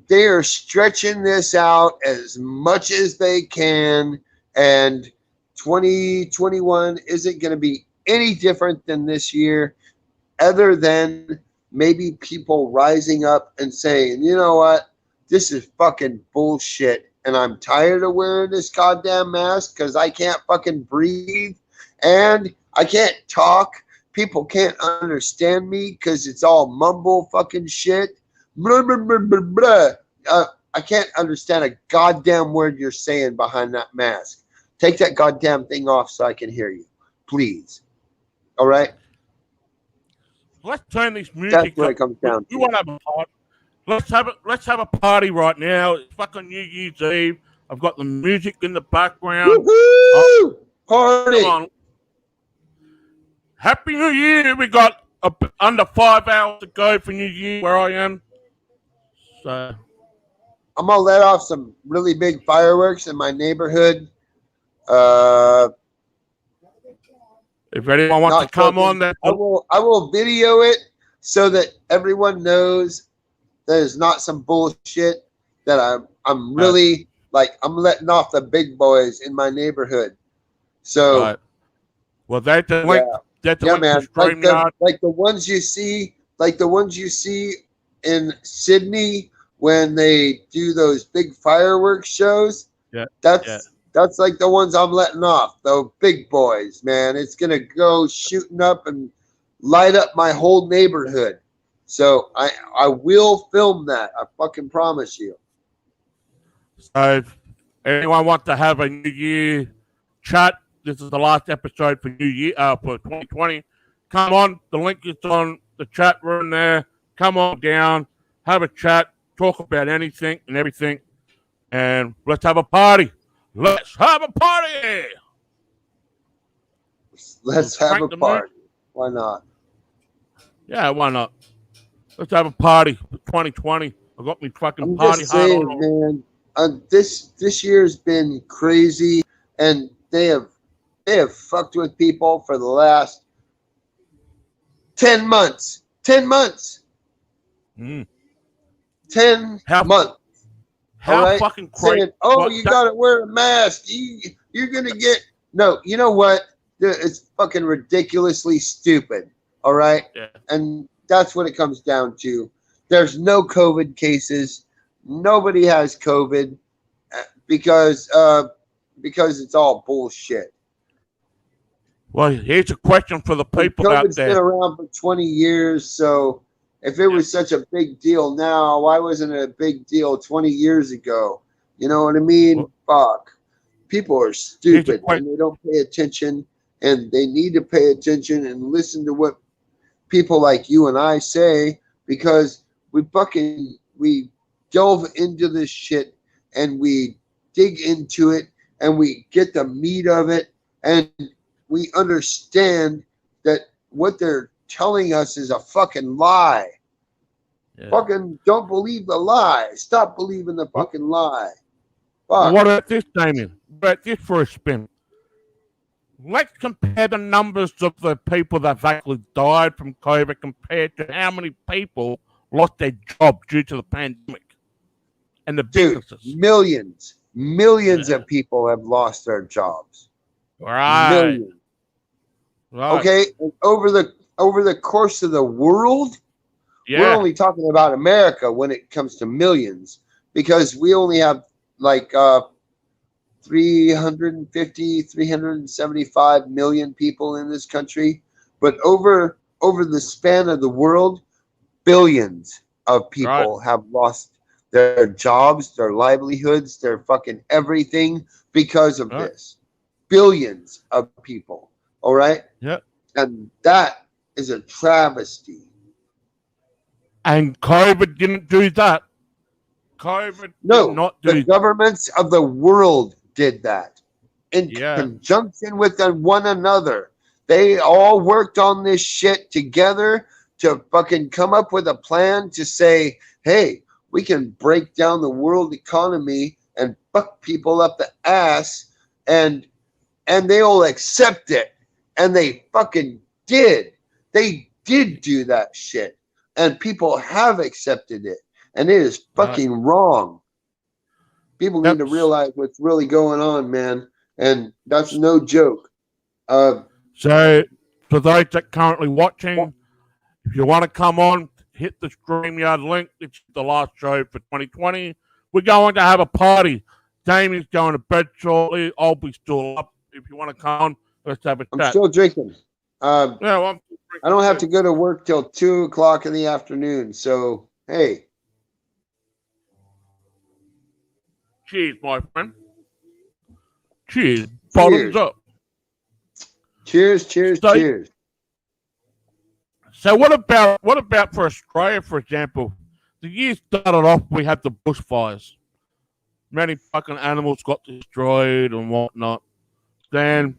S2: they are stretching this out as much as they can, and 2021 isn't gonna be any different than this year, other than maybe people rising up and saying, you know what, this is fucking bullshit, and I'm tired of wearing this goddamn mask because I can't fucking breathe, and I can't talk. People can't understand me because it's all mumble fucking shit. Blah, blah, blah, blah, blah. I can't understand a goddamn word you're saying behind that mask. Take that goddamn thing off so I can hear you, please. All right.
S1: Let's turn this music
S2: That's what
S1: up.
S2: it comes down
S1: We
S2: to.
S1: want to have a party. Let's have a party right now. It's fucking New Year's Eve. I've got the music in the background.
S2: Woohoo! Party.
S1: Come on. Happy New Year. We got under 5 hours to go for New Year where I am. So
S2: I'm gonna let off some really big fireworks in my neighborhood. Not
S1: if anyone wants to come
S2: joking.
S1: on,
S2: I will video it so that everyone knows that it's not some bullshit. That I'm really like I'm letting off the big boys in my neighborhood. So
S1: right. Well, that's the link. That's the
S2: yeah,
S1: link
S2: man.
S1: to StreamYard.
S2: Like the ones you see, in Sydney when they do those big fireworks shows.
S1: Yeah.
S2: That's like the ones I'm letting off. The big boys, man. It's gonna go shooting up and light up my whole neighborhood. So I will film that. I fucking promise you.
S1: So if anyone wants to have a New Year chat, this is the last episode for New Year for 2020. Come on, the link is on the chat room there. Come on down, have a chat, talk about anything and everything, and let's have a party. Let's have a party.
S2: Let's have a
S1: Crank the
S2: party. Why not?
S1: Yeah, why not? Let's have a party for 2020. I got me fucking
S2: I'm
S1: party
S2: just
S1: hard
S2: saying,
S1: on.
S2: man. This year's been crazy, and they have fucked with people for the last 10 months. 10 months. 10 months.
S1: How
S2: right?
S1: fucking crazy?
S2: Saying, oh, you gotta wear a mask. You're gonna get no. You know what? It's fucking ridiculously stupid. All right,
S1: Yeah.
S2: and that's what it comes down to. There's no COVID cases. Nobody has COVID because it's all bullshit.
S1: Well, here's a question for the people out
S2: COVID's been
S1: there.
S2: around for 20 years, so if it was such a big deal now, why wasn't it a big deal 20 years ago? You know what I mean? Fuck. People are stupid and they don't pay attention, and they need to pay attention and listen to what people like you and I say, because we delve into this shit and we dig into it and we get the meat of it, and we understand that what they're telling us is a fucking lie. Yeah. Fucking don't believe the lie. Stop believing the fucking lie. Fuck.
S1: What about this, Damien? What about this for a spin? Let's compare the numbers of the people that have actually died from COVID compared to how many people lost their job due to the pandemic and the businesses.
S2: Millions of people have lost their jobs.
S1: Right.
S2: Millions. Right. Okay, and over the course of the world, we're only talking about America when it comes to millions, because we only have like 375 million people in this country, but over the span of the world, billions of people have lost their jobs, their livelihoods, their fucking everything because of this. Billions of people. All right?
S1: Yep.
S2: And that is a travesty.
S1: And COVID didn't do that. COVID did not do
S2: the governments of the world did that in conjunction with one another. They all worked on this shit together to fucking come up with a plan to say, hey, we can break down the world economy and fuck people up the ass, and they all accept it. And they fucking did. They did do that shit. And people have accepted it. And it is fucking wrong. People need to realize what's really going on, man. And that's no joke.
S1: So, for those that are currently watching, if you want to come on, hit the StreamYard link. It's the last show for 2020. We're going to have a party. Damien's going to bed shortly. I'll be still up. If you want to come on, let's have a chat.
S2: I'm still drinking.
S1: Yeah, well,
S2: I don't have to go to work till 2 o'clock in the afternoon. So hey,
S1: cheers, my friend. Cheers. Bottoms
S2: cheers,
S1: up.
S2: cheers, cheers,
S1: So,
S2: cheers.
S1: so what about for Australia, for example? The year started off, we had the bushfires. Many fucking animals got destroyed and whatnot. Then a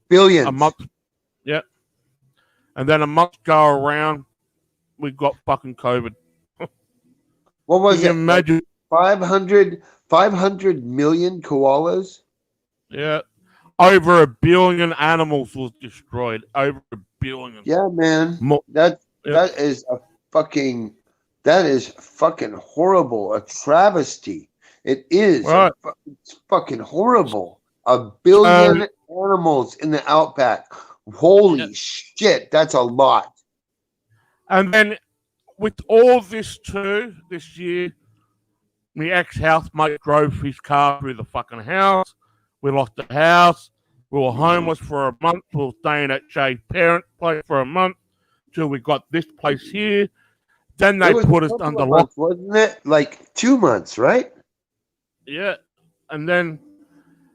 S2: Billions.
S1: month, yeah, and then a month go around, we got fucking COVID.
S2: What was
S1: Can you
S2: it? Like
S1: imagine?
S2: 500 million koalas?
S1: Yeah, over 1 billion animals was destroyed. Over 1 billion.
S2: Yeah, man.
S1: Mo-
S2: That
S1: yeah.
S2: that is a fucking that is fucking horrible. A travesty. It is.
S1: Right.
S2: It's fucking horrible. 1 billion animals in the outback. Holy shit, that's a lot.
S1: And then with all this too, this year, my ex-housemate drove his car through the fucking house. We lost the house. We were homeless for a month. We were staying at Jay's parents' place for a month till we got this place here. Then they
S2: It was
S1: put
S2: a
S1: us
S2: couple
S1: under
S2: of
S1: lock.
S2: months, wasn't it? Like 2 months, right?
S1: Yeah, and then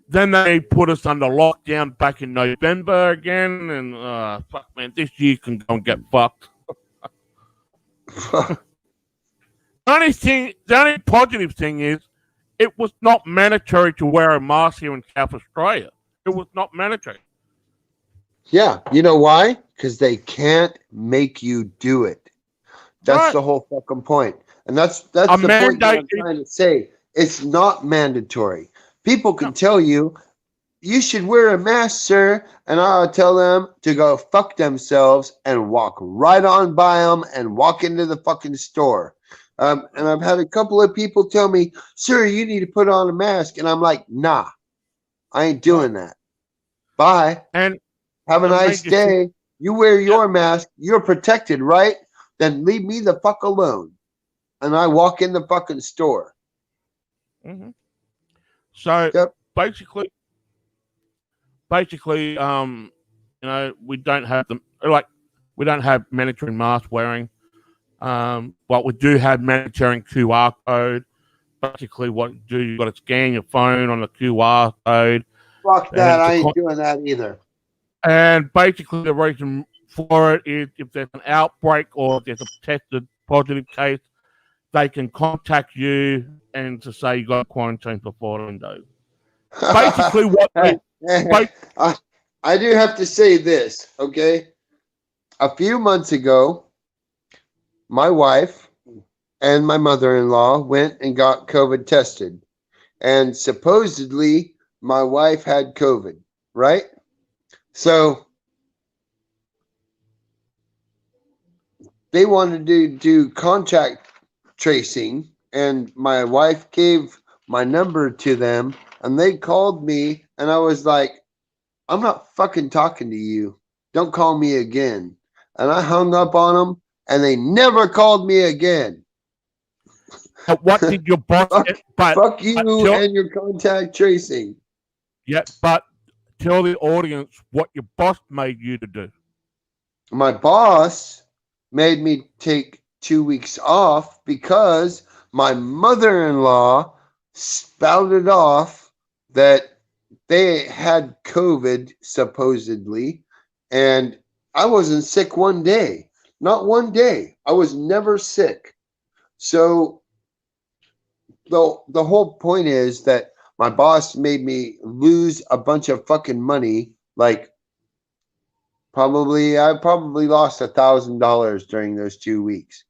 S1: they put us under lockdown back in November again. And fuck, man, this year can go and get fucked. The only positive thing is, it was not mandatory to wear a mask here in South Australia. It was not mandatory.
S2: Yeah, you know why? Because they can't make you do it. That's
S1: Right.
S2: the whole fucking point. And that's the
S1: A
S2: point that I'm
S1: mandate-
S2: trying to say. It's not mandatory. People can tell you, you should wear a mask, sir, and I'll tell them to go fuck themselves and walk right on by them and walk into the fucking store. And I've had a couple of people tell me, sir, you need to put on a mask. And I'm like, nah, I ain't doing that. Bye.
S1: And
S2: Have a
S1: And
S2: nice
S1: they just-
S2: day. You wear your mask. You're protected, right? Then leave me the fuck alone. And I walk in the fucking store.
S1: Mhm. So
S2: Yep.
S1: basically, we don't have them we don't have mandatory mask wearing. But we do have mandatory QR code. Basically, what you do, you got to scan your phone on the QR code.
S2: Fuck that.
S1: And
S2: I
S1: it's a
S2: ain't doing that either.
S1: And basically, the reason for it is if there's an outbreak or if there's a tested positive case, they can contact you and to say you got quarantine for 14 days. Basically, what they,
S2: I do have to say this, okay? A few months ago, my wife and my mother-in-law went and got COVID tested. And supposedly, my wife had COVID, right? So they wanted to do contact tracing, and my wife gave my number to them, and they called me, and I was like, I'm not fucking talking to you. Don't call me again. And I hung up on them, and they never called me again.
S1: what did your boss?
S2: Fuck you and your contact tracing.
S1: Yeah, but tell the audience what your boss made you to do.
S2: My boss made me take 2 weeks off because my mother-in-law spouted off that they had COVID supposedly, and I wasn't sick one day. Not one day. I was never sick. So the whole point is that my boss made me lose a bunch of fucking money. Like I probably lost $1,000 during those 2 weeks.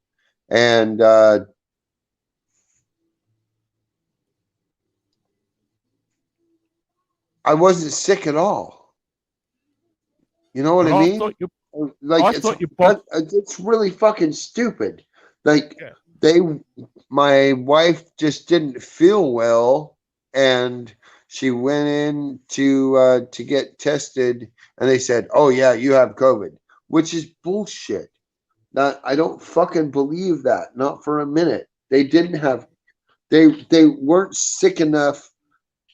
S2: And I wasn't sick at all. You know what I mean? It's really fucking stupid. Like my wife just didn't feel well, and she went in to get tested, and they said, "Oh yeah, you have COVID," which is bullshit. I don't fucking believe that, not for a minute. They didn't have, they weren't sick enough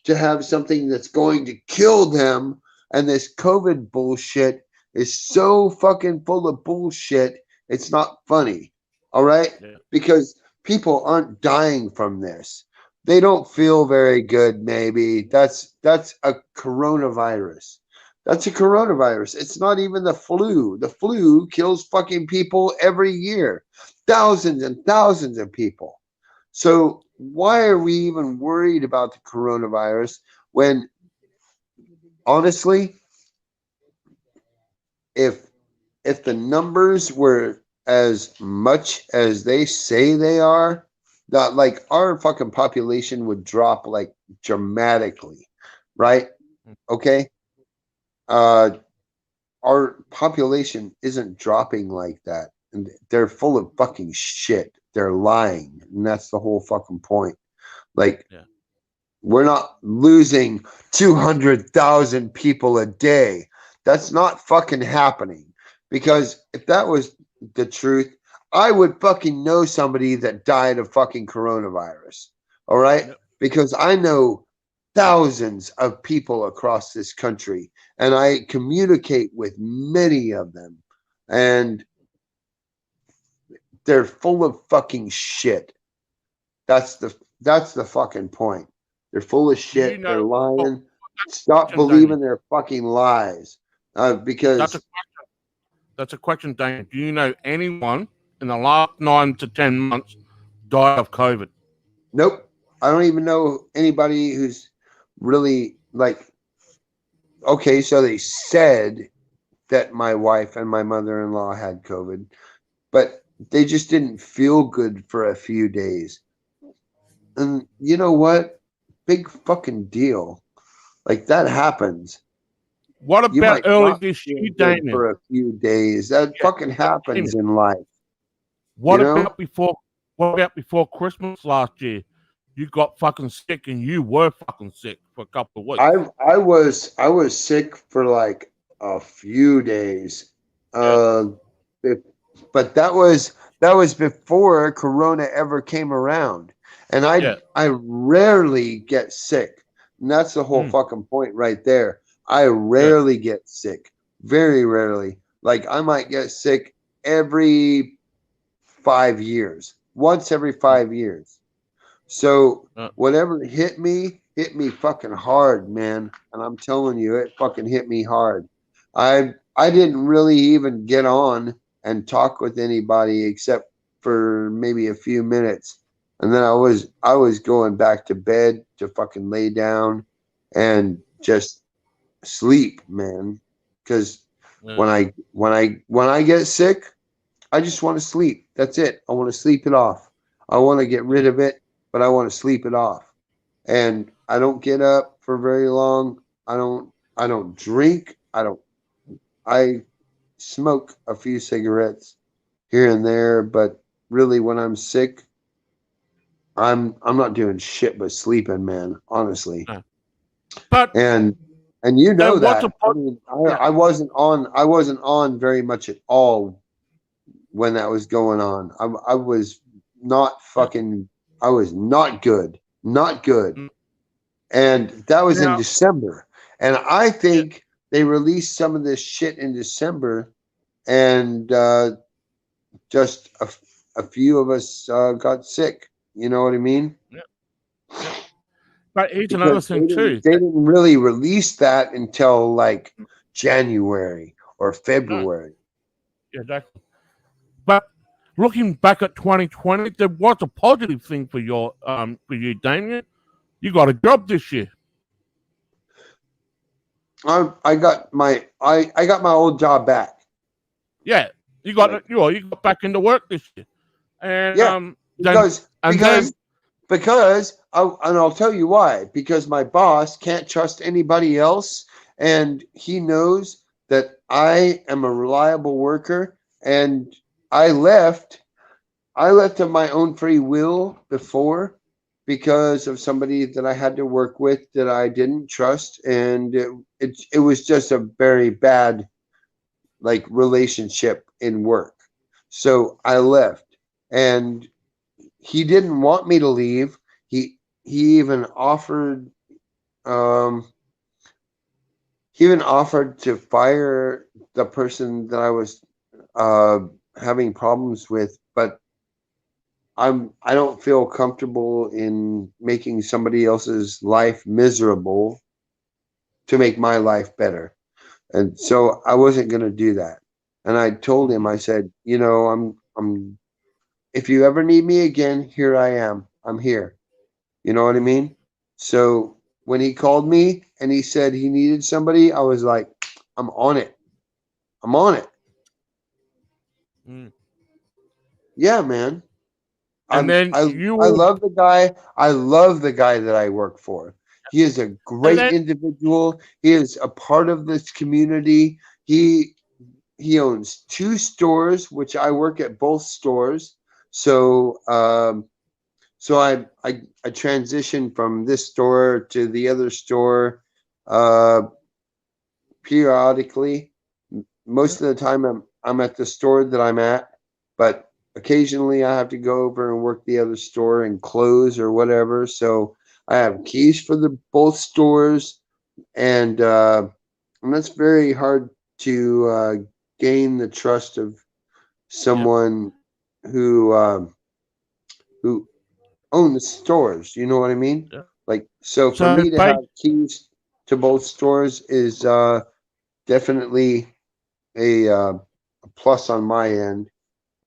S2: to have something that's going to kill them, and this COVID bullshit is so fucking full of bullshit. It's not funny. All right?
S1: Yeah.
S2: Because people aren't dying from this. They don't feel very good, maybe. That's a coronavirus. That's a coronavirus. It's not even the flu. The flu kills fucking people every year. Thousands and thousands of people. So why are we even worried about the coronavirus when honestly, if the numbers were as much as they say they are, that like our fucking population would drop like dramatically, right? Okay. Our population isn't dropping like that. And they're full of fucking shit. They're lying. And that's the whole fucking point. Like,
S1: Yeah.
S2: we're not losing 200,000 people a day. That's not fucking happening. Because if that was the truth, I would fucking know somebody that died of fucking coronavirus. All right?
S1: Yep.
S2: Because I know thousands of people across this country and I communicate with many of them. And they're full of fucking shit. That's the fucking point. They're full of shit.
S1: You
S2: They're
S1: know,
S2: lying. Stop
S1: question,
S2: believing
S1: Damien.
S2: their fucking lies. Because
S1: That's a question, Damien. Do you know anyone in the last 9 to 10 months died of COVID?
S2: nope, I don't even know anybody who's really like. Okay, so they said that my wife and my mother-in-law had COVID, but they just didn't feel good for a few days. And you know what? Big fucking deal. Like that happens.
S1: What
S2: You
S1: about
S2: might
S1: early
S2: not
S1: this
S2: feel
S1: year,
S2: good
S1: Damien?
S2: for a few days. That
S1: Yeah,
S2: fucking happens
S1: Damien.
S2: in life.
S1: What
S2: You know?
S1: about before? What about before Christmas last year? You got fucking sick, and you were fucking sick for a couple of weeks.
S2: I was sick for like a few days.
S1: Yeah.
S2: Be- but that was before Corona ever came around. And
S1: Yeah.
S2: I rarely get sick. And that's the whole
S1: Mm,
S2: fucking point right there. I
S1: yeah.
S2: rarely get sick. Very rarely. Like I might get sick every 5 years. Once every
S1: Mm,
S2: 5 years. So
S1: uh,
S2: whatever hit me fucking hard, man. And I'm telling you, it fucking hit me hard. I didn't really even get on and talk with anybody except for maybe a few minutes. And then I was going back to bed to fucking lay down and just sleep, man. Because
S1: yeah.
S2: when I get sick, I just want to sleep. That's it. I want to sleep it off. I want to get rid of it, but I want to sleep it off. And I don't get up for very long. I don't drink. I smoke a few cigarettes here and there, but really when I'm sick, I'm not doing shit but sleeping, man, honestly.
S1: Uh. But
S2: And you know
S1: what's a
S2: that. I mean,
S1: yeah?
S2: I wasn't on very much at all when that was going on. I was not
S1: Yeah.
S2: fucking. I was not good, not good,
S1: Mm.
S2: and that was in
S1: Now,
S2: December. And I
S1: yeah,
S2: think they released some of this shit in December, and just a few of us got sick. You know what I mean?
S1: yeah, yeah. But here's another
S2: Because
S1: thing too.
S2: they didn't really release that until like January or
S1: No,
S2: February.
S1: yeah, exactly. But looking back at 2020, there was a positive thing for you, Damien. You got a job this year.
S2: I got I got my old job back.
S1: Yeah, you
S2: Like,
S1: got you got back into work this year, and
S2: yeah,
S1: then
S2: because
S1: and then
S2: and I'll tell you why. Because my boss can't trust anybody else, and he knows that I am a reliable worker, and I left. I left of my own free will before because of somebody that I had to work with that I didn't trust, and it was just a very bad like relationship in work. So I left, and he didn't want me to leave. He even offered um he even offered to fire the person that I was having problems with, but I don't feel comfortable in making somebody else's life miserable to make my life better. And so I wasn't going to do that. And I told him, I said, you know, I'm if you ever need me again, here I am. I'm here. You know what I mean? So when he called me and he said he needed somebody, I was like, I'm on it. I'm on it.
S1: Mm.
S2: Yeah, man.
S1: And then
S2: I love the guy. I love the guy that I work for. He is a
S1: and
S2: great
S1: then
S2: individual. He is a part of this community. He owns two stores, which I work at both stores. So so I transitioned from this store to the other store uh periodically. Most of the time I'm at the store that I'm at, but occasionally I have to go over and work the other store and close or whatever. So I have keys for the both stores, and that's very hard to gain the trust of
S1: yep,
S2: someone who who owns stores. You know what I mean?
S1: yep.
S2: Like, so for
S1: So
S2: me to have keys to both stores is definitely a plus on my end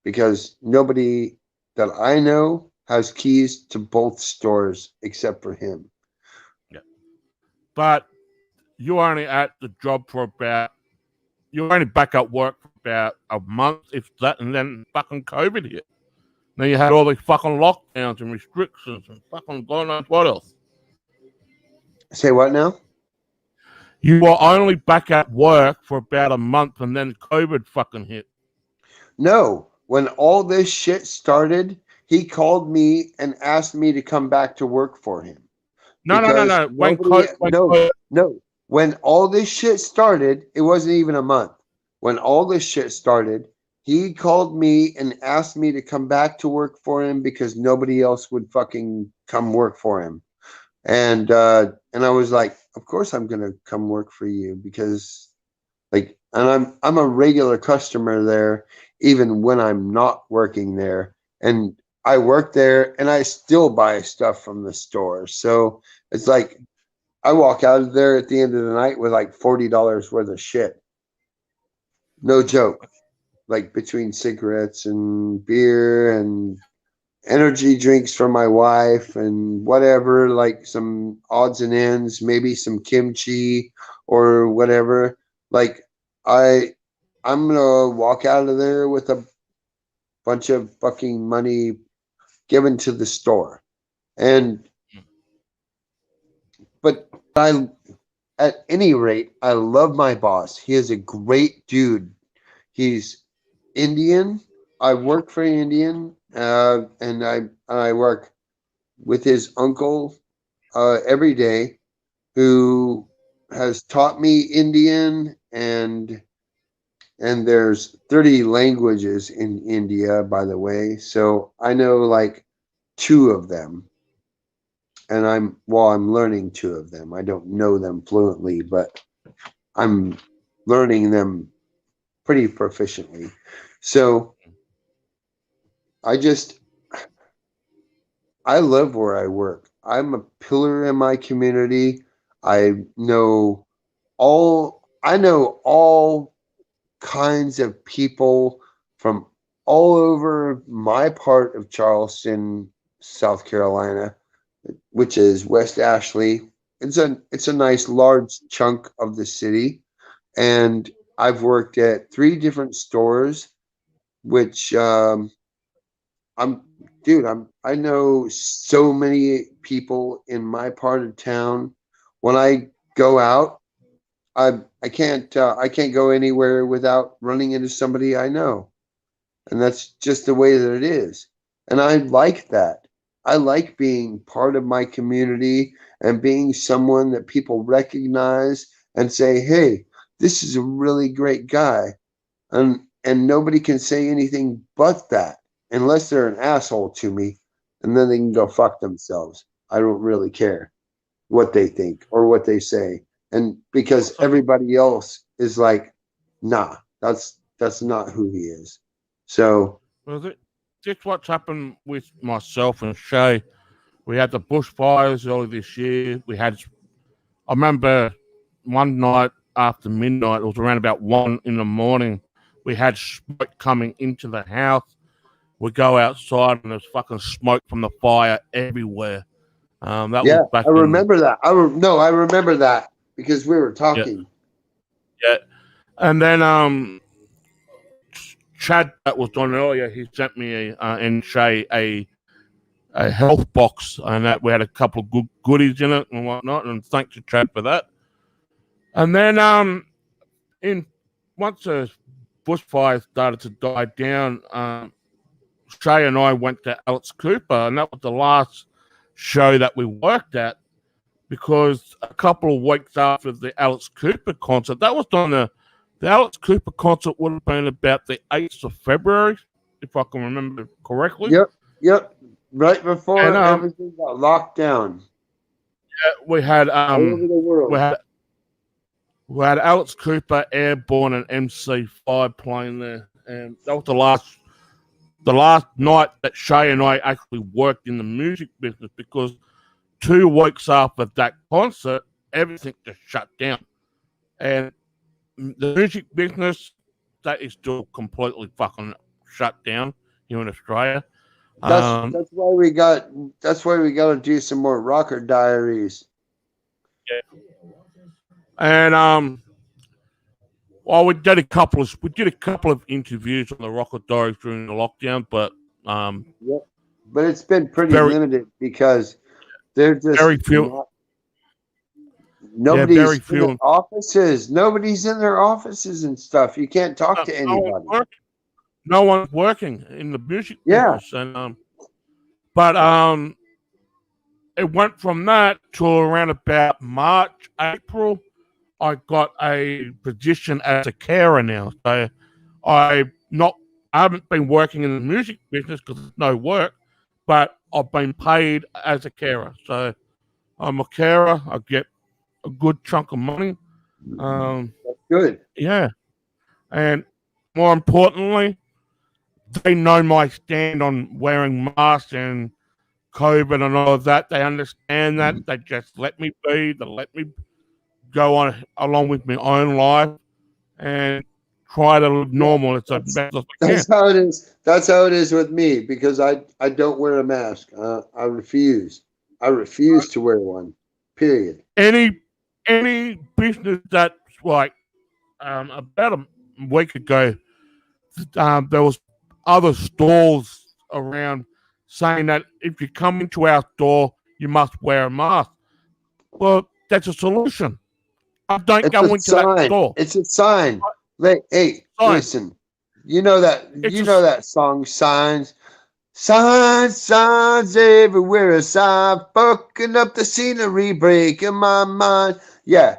S2: because nobody that I know has keys to both stores except for him.
S1: yeah. But you only at the job for about you only back at work for about a month, if that, and then fucking COVID hit. Then you had all these fucking lockdowns and restrictions and fucking God knows what else.
S2: Say what now?
S1: You were only back at work for about a month, and then COVID fucking hit.
S2: No, when all this shit started, he called me and asked me to come back to work for him
S1: No, no, no,
S2: because
S1: no.
S2: nobody, no, no. When all this shit started, it wasn't even a month. When all this shit started, he called me and asked me to come back to work for him because nobody else would fucking come work for him. And I was like, of course I'm gonna come work for you because like, and I'm a regular customer there, even when I'm not working there. And I work there, and I still buy stuff from the store. So it's like I walk out of there at the end of the night with like $40 worth of shit. No joke. Like between cigarettes and beer and energy drinks for my wife and whatever, like some odds and ends, maybe some kimchi or whatever. Like I I'm gonna walk out of there with a bunch of fucking money given to the store. And but I at any rate, I love my boss. He is a great dude. He's Indian. I work for Indian, and I work with his uncle every day, who has taught me Indian, and there's 30 languages in India, by the way. So I know like two of them, and I'm learning two of them. I don't know them fluently, but I'm learning them pretty proficiently. So I just I love where I work. I'm a pillar in my community. I know all kinds of people from all over my part of Charleston, South Carolina, which is West Ashley. It's a nice large chunk of the city, and I've worked at three different stores, which I'm dude, I know so many people in my part of town. When I go out, I can't go anywhere without running into somebody I know. And that's just the way that it is. And I like that. I like being part of my community and being someone that people recognize and say, "Hey, this is a really great guy." And nobody can say anything but that unless they're an asshole to me, and then they can go fuck themselves. I don't really care what they think or what they say. and because everybody else is like, nah, that's not who he is. So
S1: Well, this what's happened with myself and Shay. We had the bushfires early this year. I remember one night after midnight, it was around about 1 in the morning. We had smoke coming into the house. We go outside and there's fucking smoke from the fire everywhere. That
S2: yeah,
S1: was back
S2: I
S1: in
S2: remember that. I remember that because we were
S1: yeah,
S2: talking.
S1: yeah. And then Chad that was on earlier, he sent me and Shay a health box, and that we had a couple of good goodies in it and whatnot. And thanks to Chad for that. And then in once the bushfire started to die down, Shay and I went to Alex Cooper, and that was the last show that we worked at because a couple of weeks after the Alex Cooper concert, that was on the Alex Cooper concert would have been about the 8th of February, if I can remember correctly.
S2: Yep. Right before
S1: And
S2: everything got locked down
S1: we had
S2: all over the world.
S1: we had Alex Cooper, Airborne, and MC5 playing there, and that was the last night that Shay and I actually worked in the music business because 2 weeks after that concert, everything just shut down, and the music business that is still completely fucking shut down here in Australia.
S2: That's why we got to do some more Rocker Diaries.
S1: Yeah. And well, we did a couple of interviews on the Rocket Diaries during the lockdown, but
S2: Yep. But it's been pretty limited because they're just
S1: very few.
S2: Nobody's
S1: very
S2: in
S1: few.
S2: their offices. Nobody's in their offices and stuff. You can't talk to anybody.
S1: No one's working in the music business, and but it went from that to around about March, April. I got a position as a carer now, so I haven't been working in the music business because there's no work, but I've been paid as a carer. So I'm a carer. I get a good chunk of money.
S2: That's good.
S1: Yeah, and more importantly, they know my stand on wearing masks and COVID and all of that. They understand that. They just let me be. They let me go on along with my own life and try to live normal as best as I can.
S2: That's how it is. That's how it is with me because I don't wear a mask. I refuse. I refuse to wear one. Period.
S1: Any business that's like about a week ago, there was other stores around saying that if you come into our store, you must wear a mask. Well, that's a solution. I don't go into that store.
S2: It's a sign. Hey, listen. You know that song, Signs. Signs everywhere. A sign fucking up the scenery, breaking my mind. Yeah.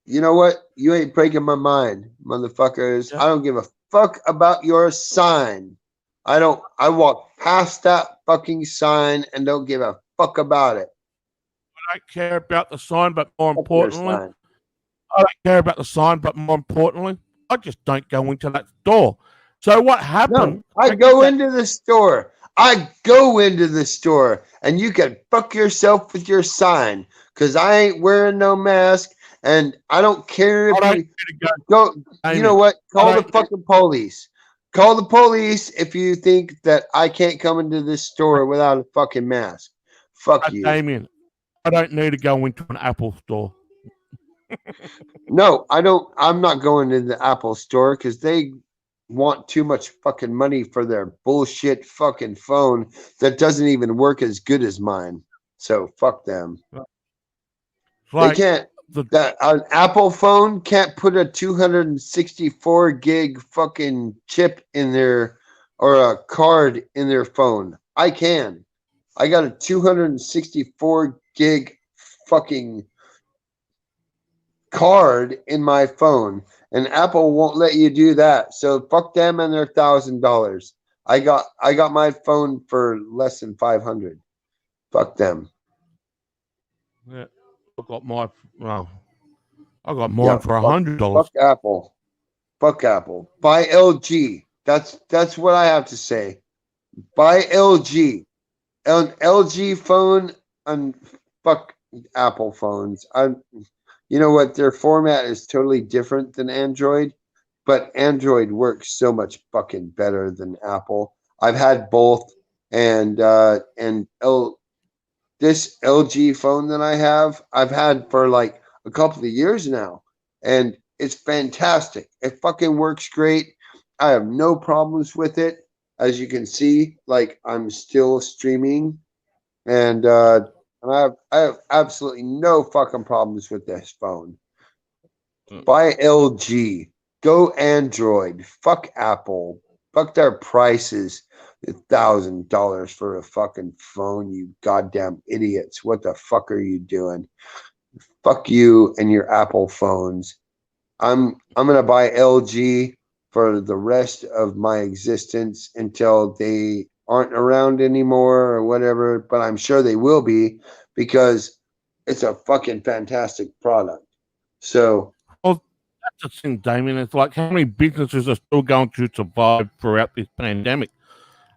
S2: You know what? You ain't breaking my mind, motherfuckers. Yeah. I don't give a fuck about your sign. I walk past that fucking sign and don't give a fuck about it.
S1: I don't care about the sign, but more importantly, I just don't go into that store. So what happened?
S2: No, I go into the store. I go into the store, and you can fuck yourself with your sign because I ain't wearing no mask, and I don't care if you go. You know what? Call the fucking police. Call the police if you think that I can't come into this store without a fucking mask. Fuck you,
S1: Damien. I don't need to go into an Apple store.
S2: No, I don't. I'm not going to the Apple store because they want too much fucking money for their bullshit fucking phone that doesn't even work as good as mine. So fuck them. They can't. An Apple phone can't put a 264 gig fucking chip in there or a card in their phone. I can. I got a 264 gig fucking card in my phone, and Apple won't let you do that. So fuck them and their $1,000. I got my phone for less than 500. Fuck them.
S1: Yeah, I got my I got mine
S2: Yeah,
S1: for
S2: fuck,
S1: $100.
S2: fuck Apple. Fuck Apple. Buy LG. That's what I have to say. Buy LG. An LG phone and fuck Apple phones. You know what? Their format is totally different than Android, but Android works so much fucking better than Apple. I've had both, and this LG phone that I have, I've had for like a couple of years now, and it's fantastic. It fucking works great. I have no problems with it. As you can see, like I'm still streaming, and I have absolutely no fucking problems with this phone. Buy LG. Go Android. Fuck Apple. Fuck their prices. $1,000 for a fucking phone, you goddamn idiots. What the fuck are you doing? Fuck you and your Apple phones. I'm gonna buy LG for the rest of my existence until they aren't around anymore or whatever, but I'm sure they will be because it's a fucking fantastic product. So
S1: Well, that's the thing, Damien. It's like how many businesses are still going to survive throughout this pandemic?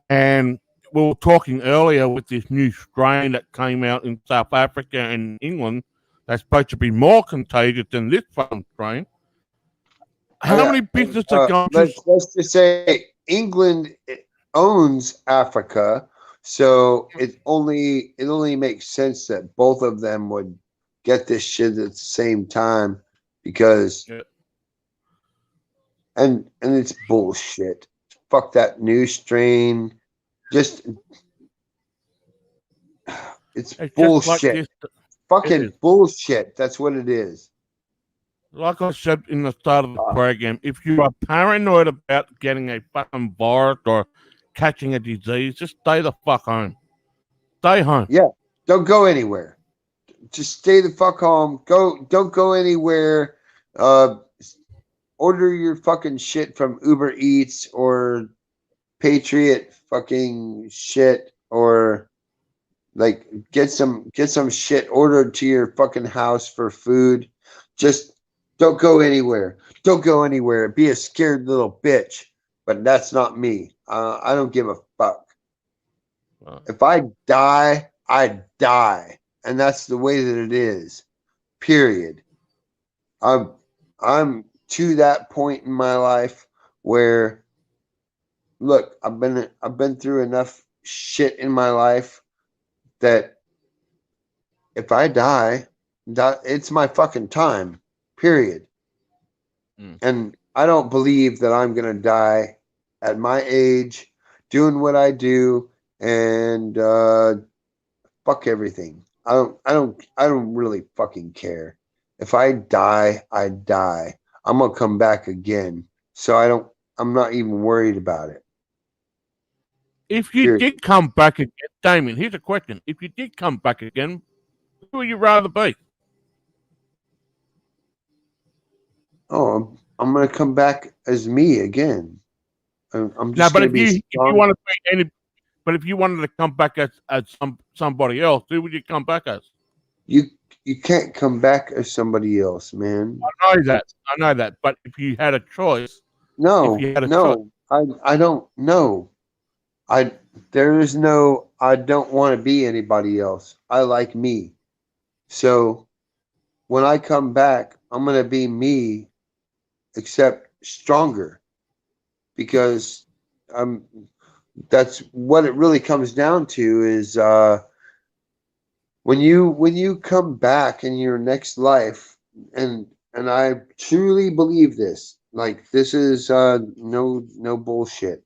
S1: And we were talking earlier with this new strain that came out in South Africa and England that's supposed to be more contagious than this fucking strain. How many businesses are going to?
S2: let's just say England owns Africa, so it only makes sense that both of them would get this shit at the same time because
S1: Yeah.
S2: and it's bullshit. Fuck that new strain. Just it's
S1: It's just
S2: bullshit.
S1: like this.
S2: Fucking
S1: is.
S2: bullshit. That's what it is.
S1: Like I said in the start of the program, if you are paranoid about getting a fucking virus or catching a disease, just stay the fuck home. Stay home.
S2: Yeah. Don't go anywhere. Just stay the fuck home. Don't go anywhere. Order your fucking shit from Uber Eats or Patriot fucking shit, or like get some shit ordered to your fucking house for food. Just don't go anywhere. Don't go anywhere. Be a scared little bitch. But that's not me. I don't give a fuck. If I die, I die, and that's the way that it is. Period. I'm to that point in my life where, look, I've been through enough shit in my life that if I die, it's my fucking time. Period. And I don't believe that I'm gonna die at my age doing what I do and fuck everything. I don't really fucking care. If I die, I die. I'm gonna come back again. So I'm not even worried about it.
S1: If you did come back again, Damien, here's a question. If you did come back again, who would you rather be?
S2: Oh, I'm gonna come back as me again. I'm
S1: No,
S2: just
S1: but
S2: gonna
S1: if
S2: be
S1: you
S2: strong.
S1: want to be any, but if you wanted to come back as somebody else, who would you come back as?
S2: You can't come back as somebody else, man.
S1: I know that. But if you had a choice,
S2: No, I don't know. There is no, I don't want to be anybody else. I like me. So when I come back, I'm gonna be me, except stronger, because I'm. That's what it really comes down to is when you come back in your next life, and I truly believe this. Like this is no bullshit.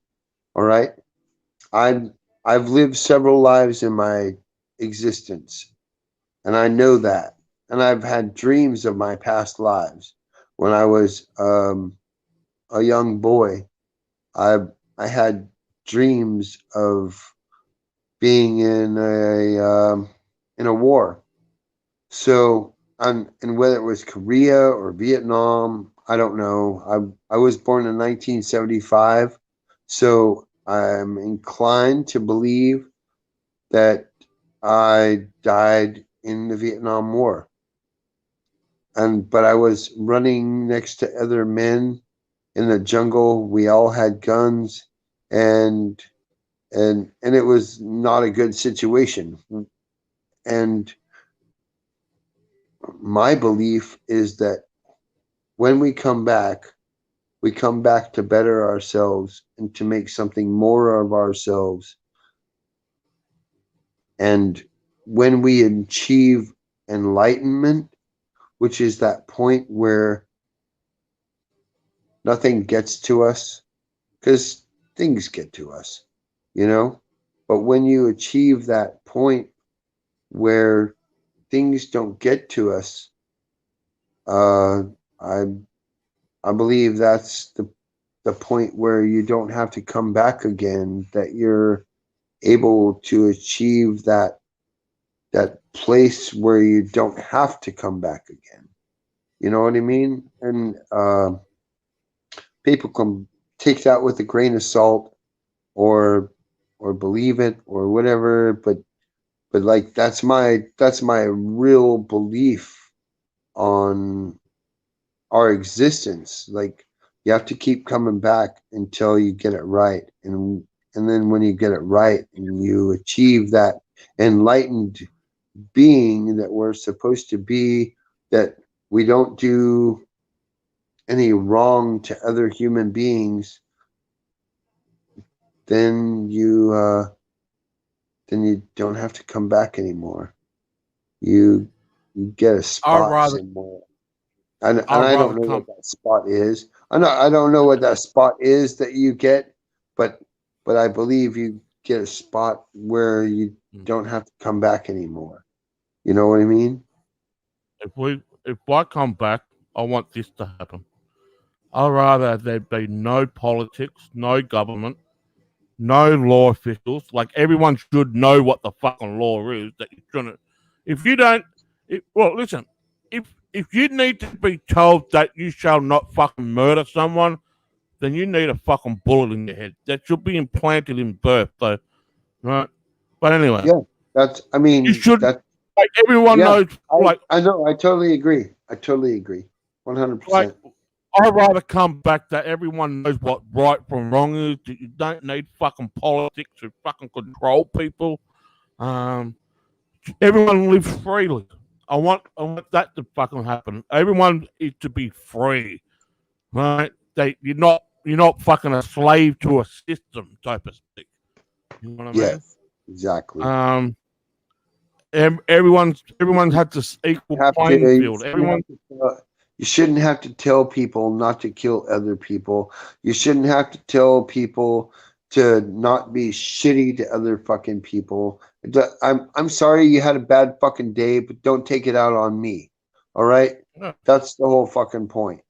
S2: All right. I've lived several lives in my existence, and I know that. And I've had dreams of my past lives. When I was a young boy, I had dreams of being in a war. So and whether it was Korea or Vietnam, I don't know. I was born in 1975, so I'm inclined to believe that I died in the Vietnam War. but I was running next to other men in the jungle. We all had guns, and it was not a good situation. And my belief is that when we come back to better ourselves and to make something more of ourselves. And when we achieve enlightenment, which is that point where nothing gets to us, because things get to us, you know? But when you achieve that point where things don't get to us, I believe that's the point where you don't have to come back again, that you're able to achieve that place where you don't have to come back again. You know what I mean? And people can take that with a grain of salt or believe it or whatever, but like that's my real belief on our existence. Like, you have to keep coming back until you get it right, and then when you get it right and you achieve that enlightened being that we're supposed to be, that we don't do any wrong to other human beings, then you don't have to come back anymore. You get a spot somewhere. And I don't know what that spot is. I don't know what that spot is that you get, but I believe you get a spot where you don't have to come back anymore. You know what I mean?
S1: If I come back, I want this to happen. I'd rather there be no politics, no government, no law officials. Like, everyone should know what the fucking law is. That you shouldn't. If you don't, listen. If you need to be told that you shall not fucking murder someone, then you need a fucking bullet in your head. That should be implanted in birth, though, right? But anyway,
S2: yeah,
S1: you should. Like, everyone knows.
S2: I know. I totally agree. 100%.
S1: I'd rather come back that everyone knows what right from wrong is. That you don't need fucking politics to fucking control people. Everyone lives freely. I want that to fucking happen. Everyone is to be free, right? You're not fucking a slave to a system, type of speak. You know what I mean?
S2: Yes, exactly.
S1: Everyone's had this equal playing field.
S2: You shouldn't have to tell people not to kill other people. You shouldn't have to tell people to not be shitty to other fucking people. I'm sorry you had a bad fucking day, but don't take it out on me. All right?
S1: Yeah.
S2: That's the whole fucking point.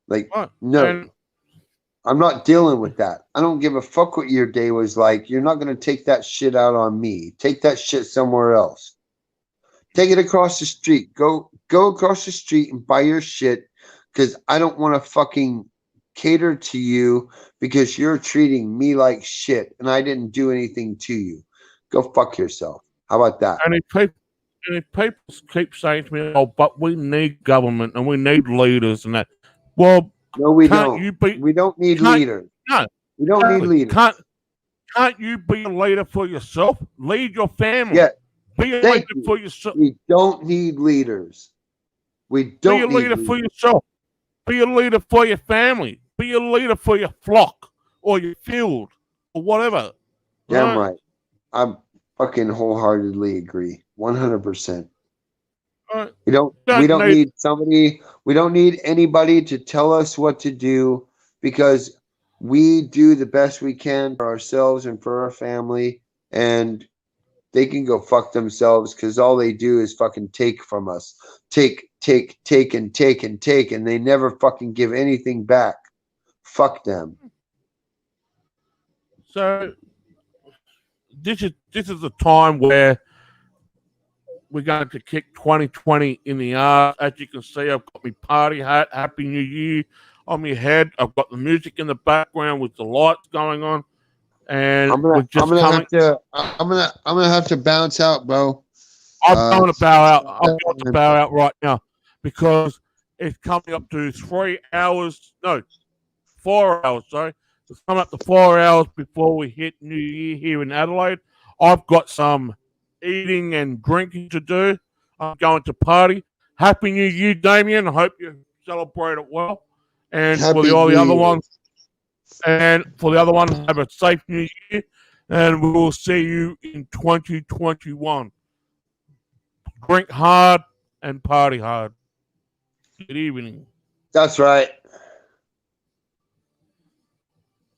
S2: Like, no,
S1: and
S2: I'm not dealing with that. I don't give a fuck what your day was like. You're not going to take that shit out on me. Take that shit somewhere else. Take it across the street. Go across the street and buy your shit, because I don't want to fucking cater to you because you're treating me like shit and I didn't do anything to you. Go fuck yourself. How about that?
S1: And if people keep saying to me, "Oh, but we need government and we need leaders," and that, well,
S2: no, we don't. We don't need leaders.
S1: No,
S2: we don't need leaders.
S1: Can't you be a leader for yourself? Lead your family.
S2: Yeah.
S1: Be a leader for yourself.
S2: We don't need leaders. We don't
S1: be a leader for yourself. Be a leader for your family. Be a leader for your flock or your field or whatever.
S2: Damn right. I fucking wholeheartedly agree. 100%. We don't need somebody. We don't need anybody to tell us what to do, because we do the best we can for ourselves and for our family, and they can go fuck themselves, because all they do is fucking take from us. Take, and they never fucking give anything back. Fuck them.
S1: So this is a time where we're going to kick 2020 in the ass. As you can see, I've got my party hat, Happy New Year, on my head. I've got the music in the background with the lights going on. And
S2: I'm gonna have to bounce out, bro.
S1: I'm going to bow out. I'm going to bow out right now. because it's coming up to 3 hours. No, 4 hours. Sorry, it's coming up to 4 hours before we hit New Year here in Adelaide. I've got some eating and drinking to do. I'm going to party. Happy New Year, Damien. I hope you celebrate it well. And for
S2: Happy
S1: all the
S2: New
S1: other
S2: Year.
S1: ones, and for the other one, have a safe New Year. And we will see you in 2021. Drink hard and party hard. Good evening.
S2: That's right.